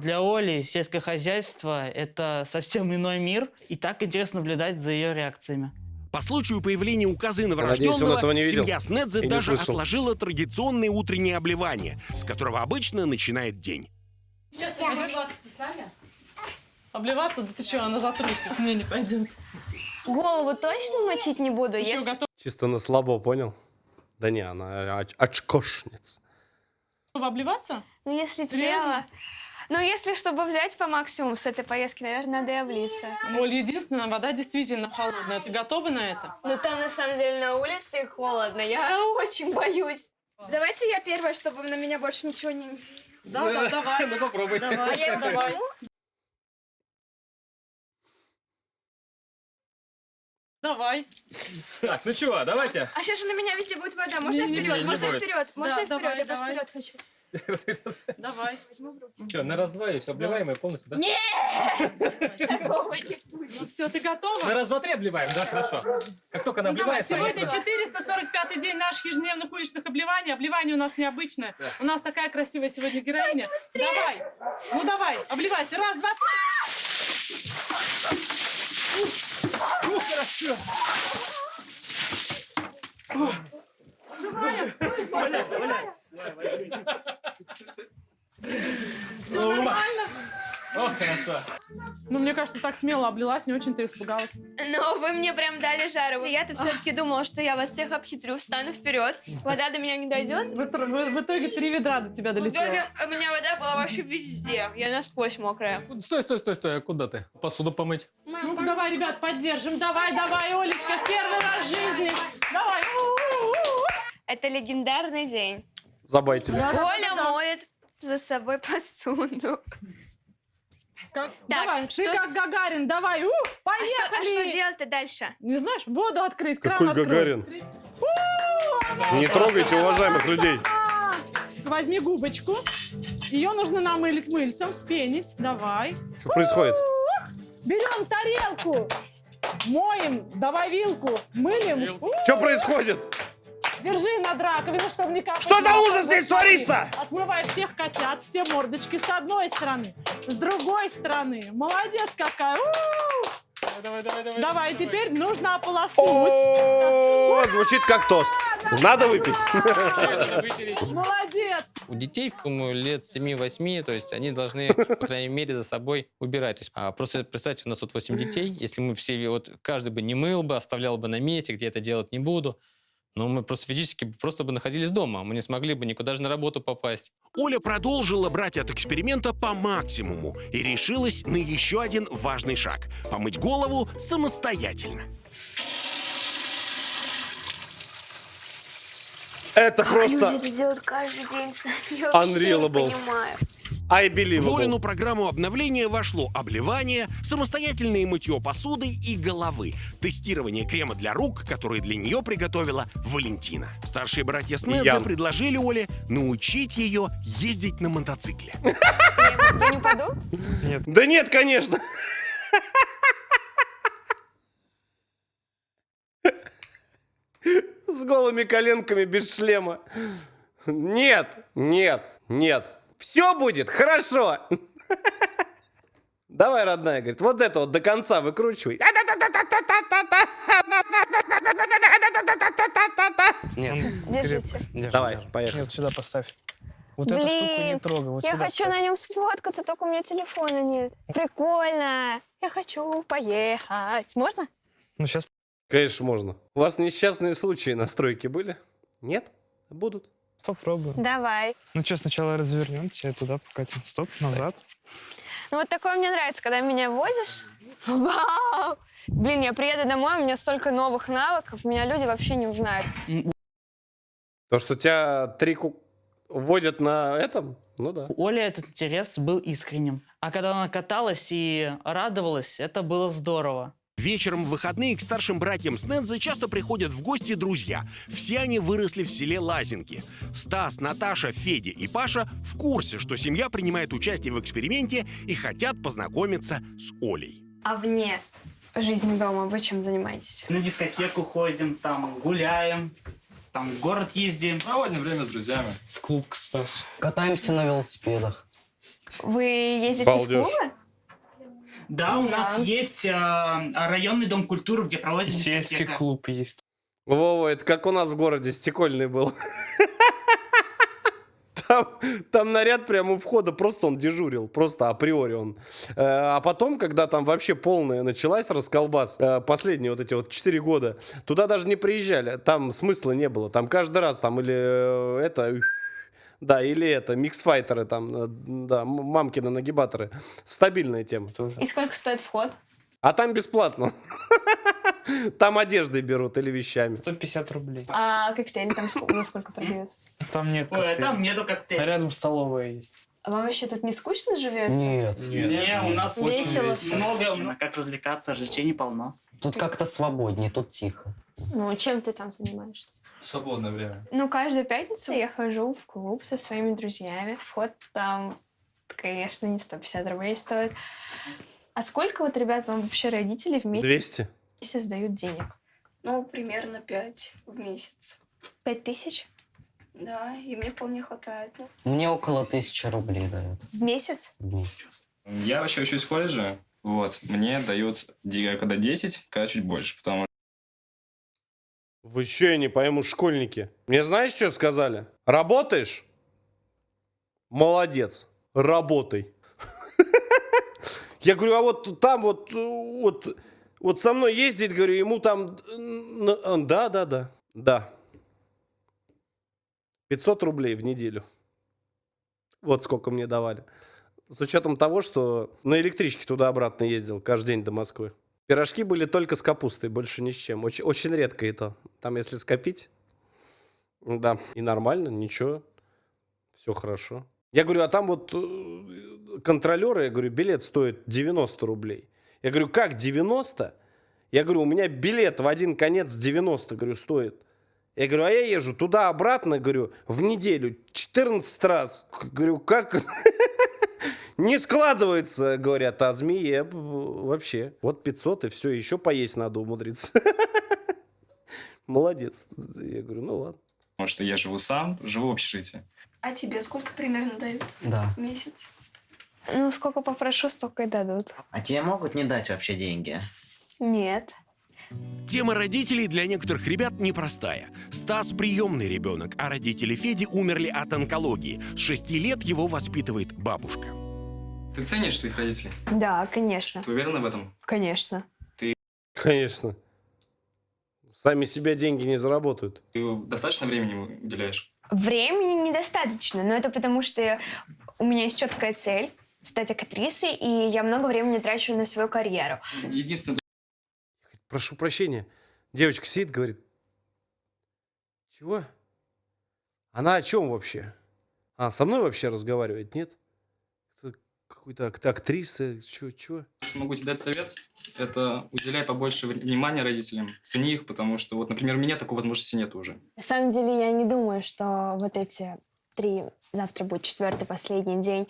Для Оли сельское хозяйство – это совсем иной мир, и так интересно наблюдать за ее реакциями. По случаю появления у козы Надеюсь, он новорожденного, этого не видел семья Снедзе и не даже слышал. отложила традиционное утреннее обливание, с которого обычно начинает день. Сейчас ты пойдешь с нами? Обливаться? Да ты что, она затрусит. Не пойдет. Голову точно мочить не буду, Еще если... готова Чисто на слабо, понял? Да не, она очкошница. обливаться? Ну, если Серьезно? тело... Ну, если, чтобы взять по максимуму с этой поездки, наверное, надо и облиться. Оль, единственное, вода действительно холодная. Ты готова на это? Но там, на самом деле, на улице холодно. Я очень боюсь. Давайте я первая, чтобы на меня больше ничего не... Да, давай. Ну попробуй. Давай, давай. Давай. Так, ну чего, давайте. А сейчас же на меня везде будет вода. Можно Не, не, вперед? не Можно будет. вперед? Можно Да, вперед? давай, Я просто давай. вперед хочу. Давай. Что, на раз-два и все обливаем и полностью, да? Нет! Такого не будет. Ну все, ты готова? На раз, два, три обливаем, да, хорошо. Как только она Ну, давай, обливается... сегодня я- 445-й день наших ежедневных уличных обливаний. Обливание у нас необычное. У нас такая красивая сегодня героиня. Давай. Ну давай, обливайся. Раз, два, три. Ну, хорошо. Все нормально? О, хорошо. Ну, мне кажется, так смело облилась, не очень-то испугалась. Но вы мне прям дали жару. Я-то все-таки думала, что я вас всех обхитрю, встану вперед. Вода до меня не дойдет. В итоге 3 ведра до тебя В долетело. итоге у меня вода была вообще везде. Я насквозь мокрая. Стой, а куда ты? Посуду помыть. Ну, давай, ребят, поддержим. Давай, Олечка, в первый раз в жизни. Давай. Это легендарный день. Забайтили. Коля моет за собой посуду. Так, Давай, что- ты как Гагарин, давай. А Поехали. что делать-то дальше? Не знаешь, воду открыть, кран Какой открыть. Гагарин? Не трогайте уважаемых людей. Возьми губочку. Ее нужно намылить мыльцем, вспенить. Давай. Что происходит? Берем тарелку. Моем. Давай вилку. Мылим. Что происходит? Держи над раковиной, чтобы не капало. Что за ужас здесь творится? Отмываешь всех котят, все мордочки с одной стороны, с другой стороны. Молодец какая. Давай. Давай, теперь нужно ополоснуть. О, звучит как тост. Надо выпить. Молодец. У детей, по-моему, лет 7-8, то есть они должны, по крайней мере, за собой убирать. То есть, просто представьте, у нас вот 8 детей, если мы все, вот каждый бы не мыл бы, оставлял бы на месте, где это делать не буду, но мы просто физически просто бы находились дома, мы не смогли бы никуда же на работу попасть. Оля продолжила брать от эксперимента по максимуму и решилась на еще один важный шаг – помыть голову самостоятельно. Это Как просто люди это делают каждый день сами? Я вообще не unrealable. понимаю. I В believe. Олину программу обновления вошло обливание, самостоятельное мытье посуды и головы, тестирование крема для рук, который для нее приготовила Валентина. Старшие братья Снедзе Ян. предложили Оле научить ее ездить на мотоцикле. Я не упаду? Да нет, конечно. С голыми коленками, без шлема. Нет. Все будет хорошо. Давай, родная, говорит, вот это вот до конца выкручивай. Нет. Держите. Давай, поехали. Нет, сюда поставь. Вот Блин, эту штуку не трогай. Вот я сюда хочу ставь. на нем сфоткаться, только у меня телефона нет. Прикольно. Я хочу поехать. Можно? Ну, сейчас Конечно, можно. У вас несчастные случаи на стройке были? Нет? Будут. попробуем. Давай. Ну что, сначала развернем тебя туда, покатим. Стоп, назад. Ну вот такое мне нравится, когда меня возишь. Вау! Блин, я приеду домой, у меня столько новых навыков, меня люди вообще не узнают. То, что тебя трику вводят на этом? Ну да. У Оли этот интерес был искренним. А когда она каталась и радовалась, это было здорово. Вечером в выходные к старшим братьям Снедзе часто приходят в гости друзья. Все они выросли в селе Лазинки. Стас, Наташа, Федя и Паша в курсе, что семья принимает участие в эксперименте и хотят познакомиться с Олей. А вне жизни дома вы чем занимаетесь? На дискотеку ходим, там гуляем, там в город ездим. Проводим время с друзьями. В клуб, кстати. Катаемся на велосипедах. Вы ездите Балдеж. в клубы? Да, у нас есть районный дом культуры, где проводится Сельский дискотека. клуб есть. Вова, это как у нас в городе Стекольный был. Там наряд прямо у входа, просто он дежурил, просто априори он. А потом, когда там вообще полная началась расколбас, последние вот эти вот 4 года, туда даже не приезжали, там смысла не было. Там каждый раз там или это... Да, или это, миксфайтеры там, да, мамкины нагибаторы. Стабильная тема. И сколько стоит вход? А там бесплатно. Там одеждой берут или вещами. 150 рублей. А коктейли там за сколько продают? Там нет Ой, а коктейля. там нету коктейля. А рядом столовая есть. А вам вообще тут не скучно живется? Нет. Не, у нас Весело очень всё. много, как развлекаться, развлечений полно. Тут как-то свободнее, тут тихо. Ну, чем ты там занимаешься? В свободное время. Ну, каждую пятницу я хожу в клуб со своими друзьями. Вход там, конечно, не 150 рублей стоит. А сколько вот, ребят, вам вообще родители в месяц 200. дают денег? Ну, примерно 5 в месяц. 5000 Да, и мне вполне хватает. Ну, Мне около 1000 рублей дают в месяц? в месяц. Я вообще учусь в колледже. Вот. Мне дают когда 10, когда чуть больше. Потому Вы что, я не пойму, школьники? Мне знаешь, что сказали? Работаешь? Молодец. Работай. Я говорю, а вот там вот со мной ездить, говорю, ему там... Да. 500 рублей в неделю. Вот сколько мне давали. С учетом того, что на электричке туда-обратно ездил каждый день до Москвы. Пирожки были только с капустой, больше ни с чем. Очень, очень редко это. Там, если скопить, да, и нормально, ничего, все хорошо. Я говорю, а там вот контролеры, я говорю, билет стоит 90 рублей. Я говорю, как 90? Я говорю, у меня билет в один конец 90, говорю, стоит. Я говорю, а я езжу туда-обратно, говорю, в неделю 14 раз. Говорю, как... Не складывается, говорят, а змеи вообще. Вот 500 и все, еще поесть надо умудриться. Молодец. Я говорю, ну ладно. Потому что я живу сам, живу в общежитии. а тебе сколько примерно дают Да. в месяц? Ну, сколько попрошу, столько и дадут. А тебе могут не дать вообще деньги? Нет. Тема родителей для некоторых ребят непростая. Стас приемный ребенок, а родители Феди умерли от онкологии. С 6 лет его воспитывает бабушка. Ты ценишь своих родителей? Да, конечно. Ты уверена в этом? Конечно. Конечно. Сами себе деньги не заработают. Ты достаточно времени уделяешь? Времени недостаточно, но это потому, что у меня есть четкая цель — стать актрисой, и я много времени трачу на свою карьеру. Единственное, Прошу прощения. Девочка сидит, говорит, чего? Она о чем вообще? А, со мной вообще разговаривает, нет? Это какой-то актриса, чего? что могу тебе дать совет, это уделяй побольше внимания родителям, цени их, потому что, вот, например, у меня такой возможности нет уже. На самом деле, я не думаю, что вот эти 3, завтра будет 4-й, последний день,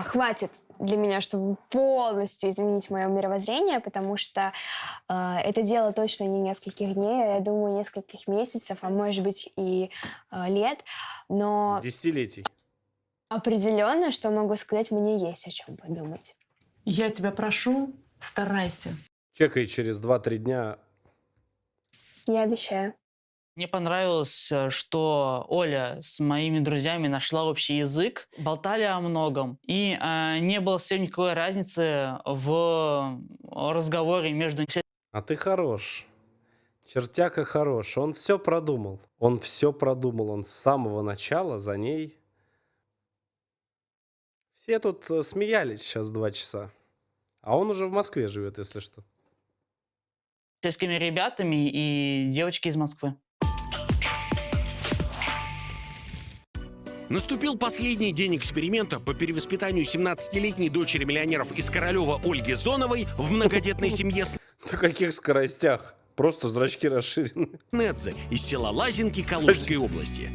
хватит для меня, чтобы полностью изменить мое мировоззрение, потому что это дело точно не нескольких дней, я думаю, нескольких месяцев, а может быть и лет, но Десятилетий. определенно, что могу сказать, мне есть о чем подумать. Я тебя прошу, старайся. Чекай через 2-3 дня. Я обещаю. Мне понравилось, что Оля с моими друзьями нашла общий язык, болтали о многом, и не было совсем никакой разницы в разговоре между... А ты хорош. Чертяка хорош. Он все продумал. Он с самого начала за ней. Все тут смеялись сейчас 2 часа. А он уже в Москве живет, если что. сельскими ребятами и девочки из Москвы. Наступил последний день эксперимента по перевоспитанию 17-летней дочери миллионеров из Королева Ольги Зоновой в многодетной семье На каких скоростях? Просто зрачки расширены. Недзе из села Лазинки Калужской области.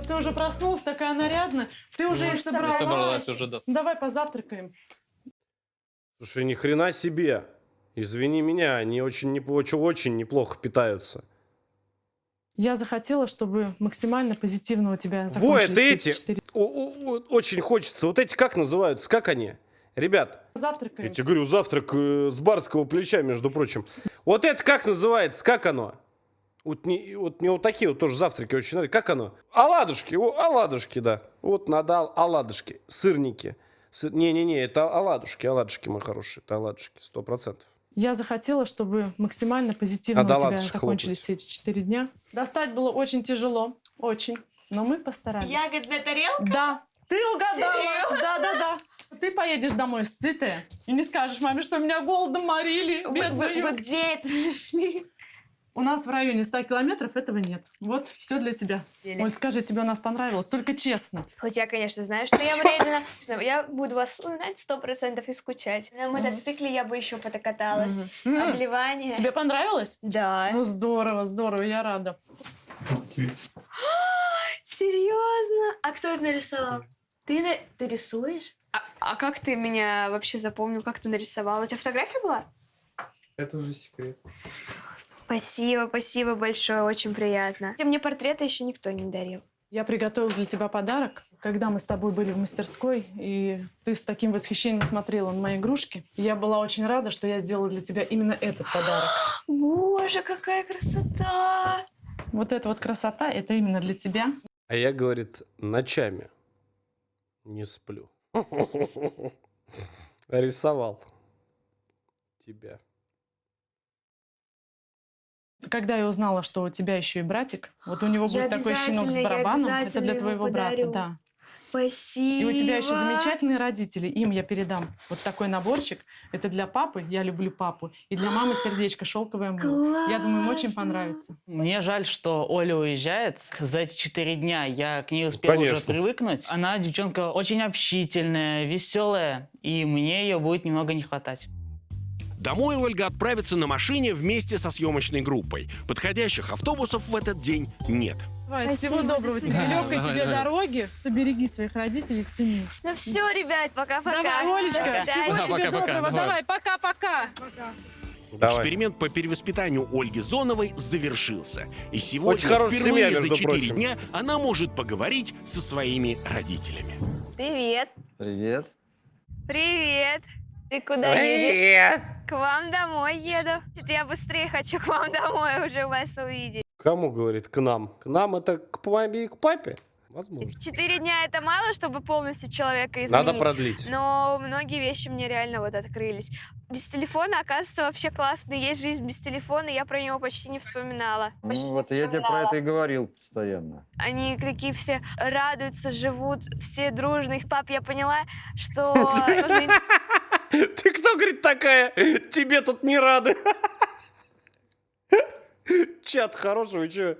Ты уже проснулась, такая нарядная. Ты уже и собралась. Собралась уже, да. Давай позавтракаем. Слушай, ни хрена себе. Извини меня, они очень неплохо питаются. Я захотела, чтобы максимально позитивно у тебя Во, закончились это эти. 4. Очень хочется. Вот эти как называются? Как они? Ребят, Завтракаем. я тебе говорю, завтрак с барского плеча, между прочим. Вот это как называется? Как оно? Вот не вот такие вот тоже завтраки очень надо. Как оно? Оладушки. Оладушки, да. Вот надо оладушки. Сырники. Не-не-не, это оладушки. Оладушки, мои хорошие. Это оладушки, 100%. Я захотела, чтобы максимально позитивно у тебя закончились все эти 4 дня. Достать было очень тяжело. Очень. Но мы постарались. Ягодная тарелка? Да. Ты угадала. Да. Ты поедешь домой сытая и не скажешь маме, что меня голодом морили. Вы где это нашли? У нас в районе 100 километров этого нет. Вот, все для тебя. Оль, скажи, тебе у нас понравилось? Только честно. Хоть я, конечно, знаю, что я вредина, что я буду вас вспоминать 100% и скучать. На мотоцикле я бы еще покаталась. Обливание. Тебе понравилось? Да. Ну, здорово, здорово, я рада. Серьезно? А кто это нарисовал? Ты рисуешь? А как ты меня вообще запомнил? Как ты нарисовал? У тебя фотография была? Это уже секрет. Спасибо, спасибо большое, очень приятно. Мне портрета еще никто не дарил. Я приготовила для тебя подарок. Когда мы с тобой были в мастерской, и ты с таким восхищением смотрела на мои игрушки, я была очень рада, что я сделала для тебя именно этот подарок. Боже, какая красота! Вот эта вот красота, это именно для тебя. А я, говорит, ночами не сплю. Рисовал тебя. Когда я узнала, что у тебя еще и братик, вот у него будет такой щенок с барабаном, это для твоего брата, да. Спасибо. И у тебя еще замечательные родители, им я передам вот такой наборчик. Это для папы, я люблю папу, и для мамы сердечко, шелковое мыло. Я думаю, им очень понравится. Мне жаль, что Оля уезжает. За эти 4 дня я к ней успел уже привыкнуть. Она девчонка очень общительная, веселая, и мне ее будет немного не хватать. Домой Ольга отправится на машине вместе со съемочной группой. Подходящих автобусов в этот день нет. Давай, всего доброго тебе, легкой тебе дороги. Береги своих родителей, цени. Ну все, ребят, пока-пока. Давай, Олечка, всего тебе доброго. Давай, пока-пока. Эксперимент по перевоспитанию Ольги Зоновой завершился. И сегодня Очень хорошая впервые семья, за между 4 прочим. дня она может поговорить со своими родителями. Привет. Привет. Привет. Ты куда едешь? К вам домой еду. Я быстрее хочу к вам домой уже вас увидеть. Кому, говорит, к нам? К нам это к маме и к папе? Возможно. 4 дня это мало, чтобы полностью человека изменить. Надо продлить. Но многие вещи мне реально вот открылись. Без телефона, оказывается, вообще классно. Есть жизнь без телефона, я про него почти не вспоминала. Ну, вот я тебе про это и говорил постоянно. Они такие все радуются, живут, все дружные. Пап, я поняла, что... Ты кто, говорит, такая? Тебе тут не рады. Чат хороший, вы что?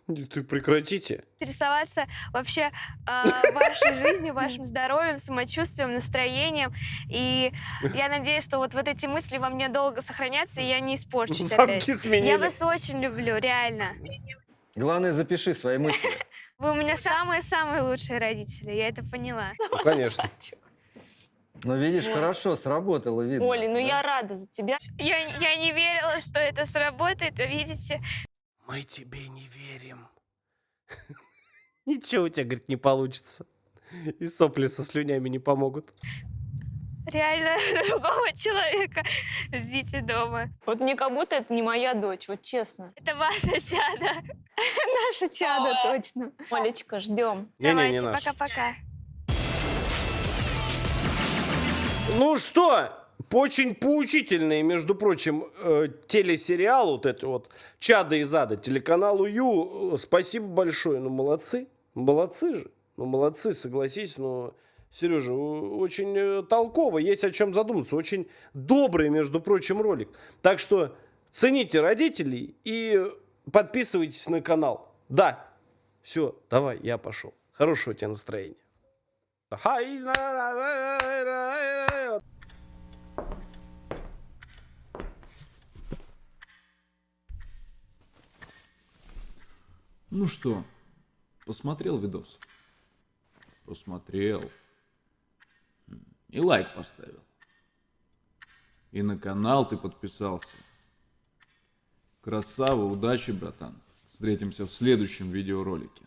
Ты прекратите. Интересоваться вообще вашей жизнью, вашим здоровьем, самочувствием, настроением. И я надеюсь, что вот эти мысли во мне долго сохранятся, и я не испорчусь опять. Замки сменили. Я вас очень люблю, реально. Главное, запиши свои мысли. Вы у меня самые-самые лучшие родители, я это поняла. Ну, конечно. Ну, видишь, хорошо, сработало, видно. Оля, ну я рада за тебя. Я не верила, что это сработает, а видите... Мы тебе не верим. Ничего у тебя, говорит, не получится. И сопли со слюнями не помогут. Реально другого человека ждите дома. Вот мне как будто это не моя дочь, вот честно. Это ваша чада. Наша чада, точно. Олечка, ждем. Не-не, не Давайте, наш. пока-пока. Ну что, очень поучительный, между прочим, телесериал, вот это вот «Чада из ада», телеканалу Ю. Спасибо большое, ну молодцы, молодцы же, ну молодцы, согласись, но, Сережа, очень толково, есть о чем задуматься, очень добрый, между прочим, ролик. Так что цените родителей и подписывайтесь на канал. Да, все, давай, я пошел. Хорошего тебе настроения. Ну что, посмотрел видос? Посмотрел. И лайк поставил. И на канал ты подписался. Красава, удачи, братан. Встретимся в следующем видеоролике.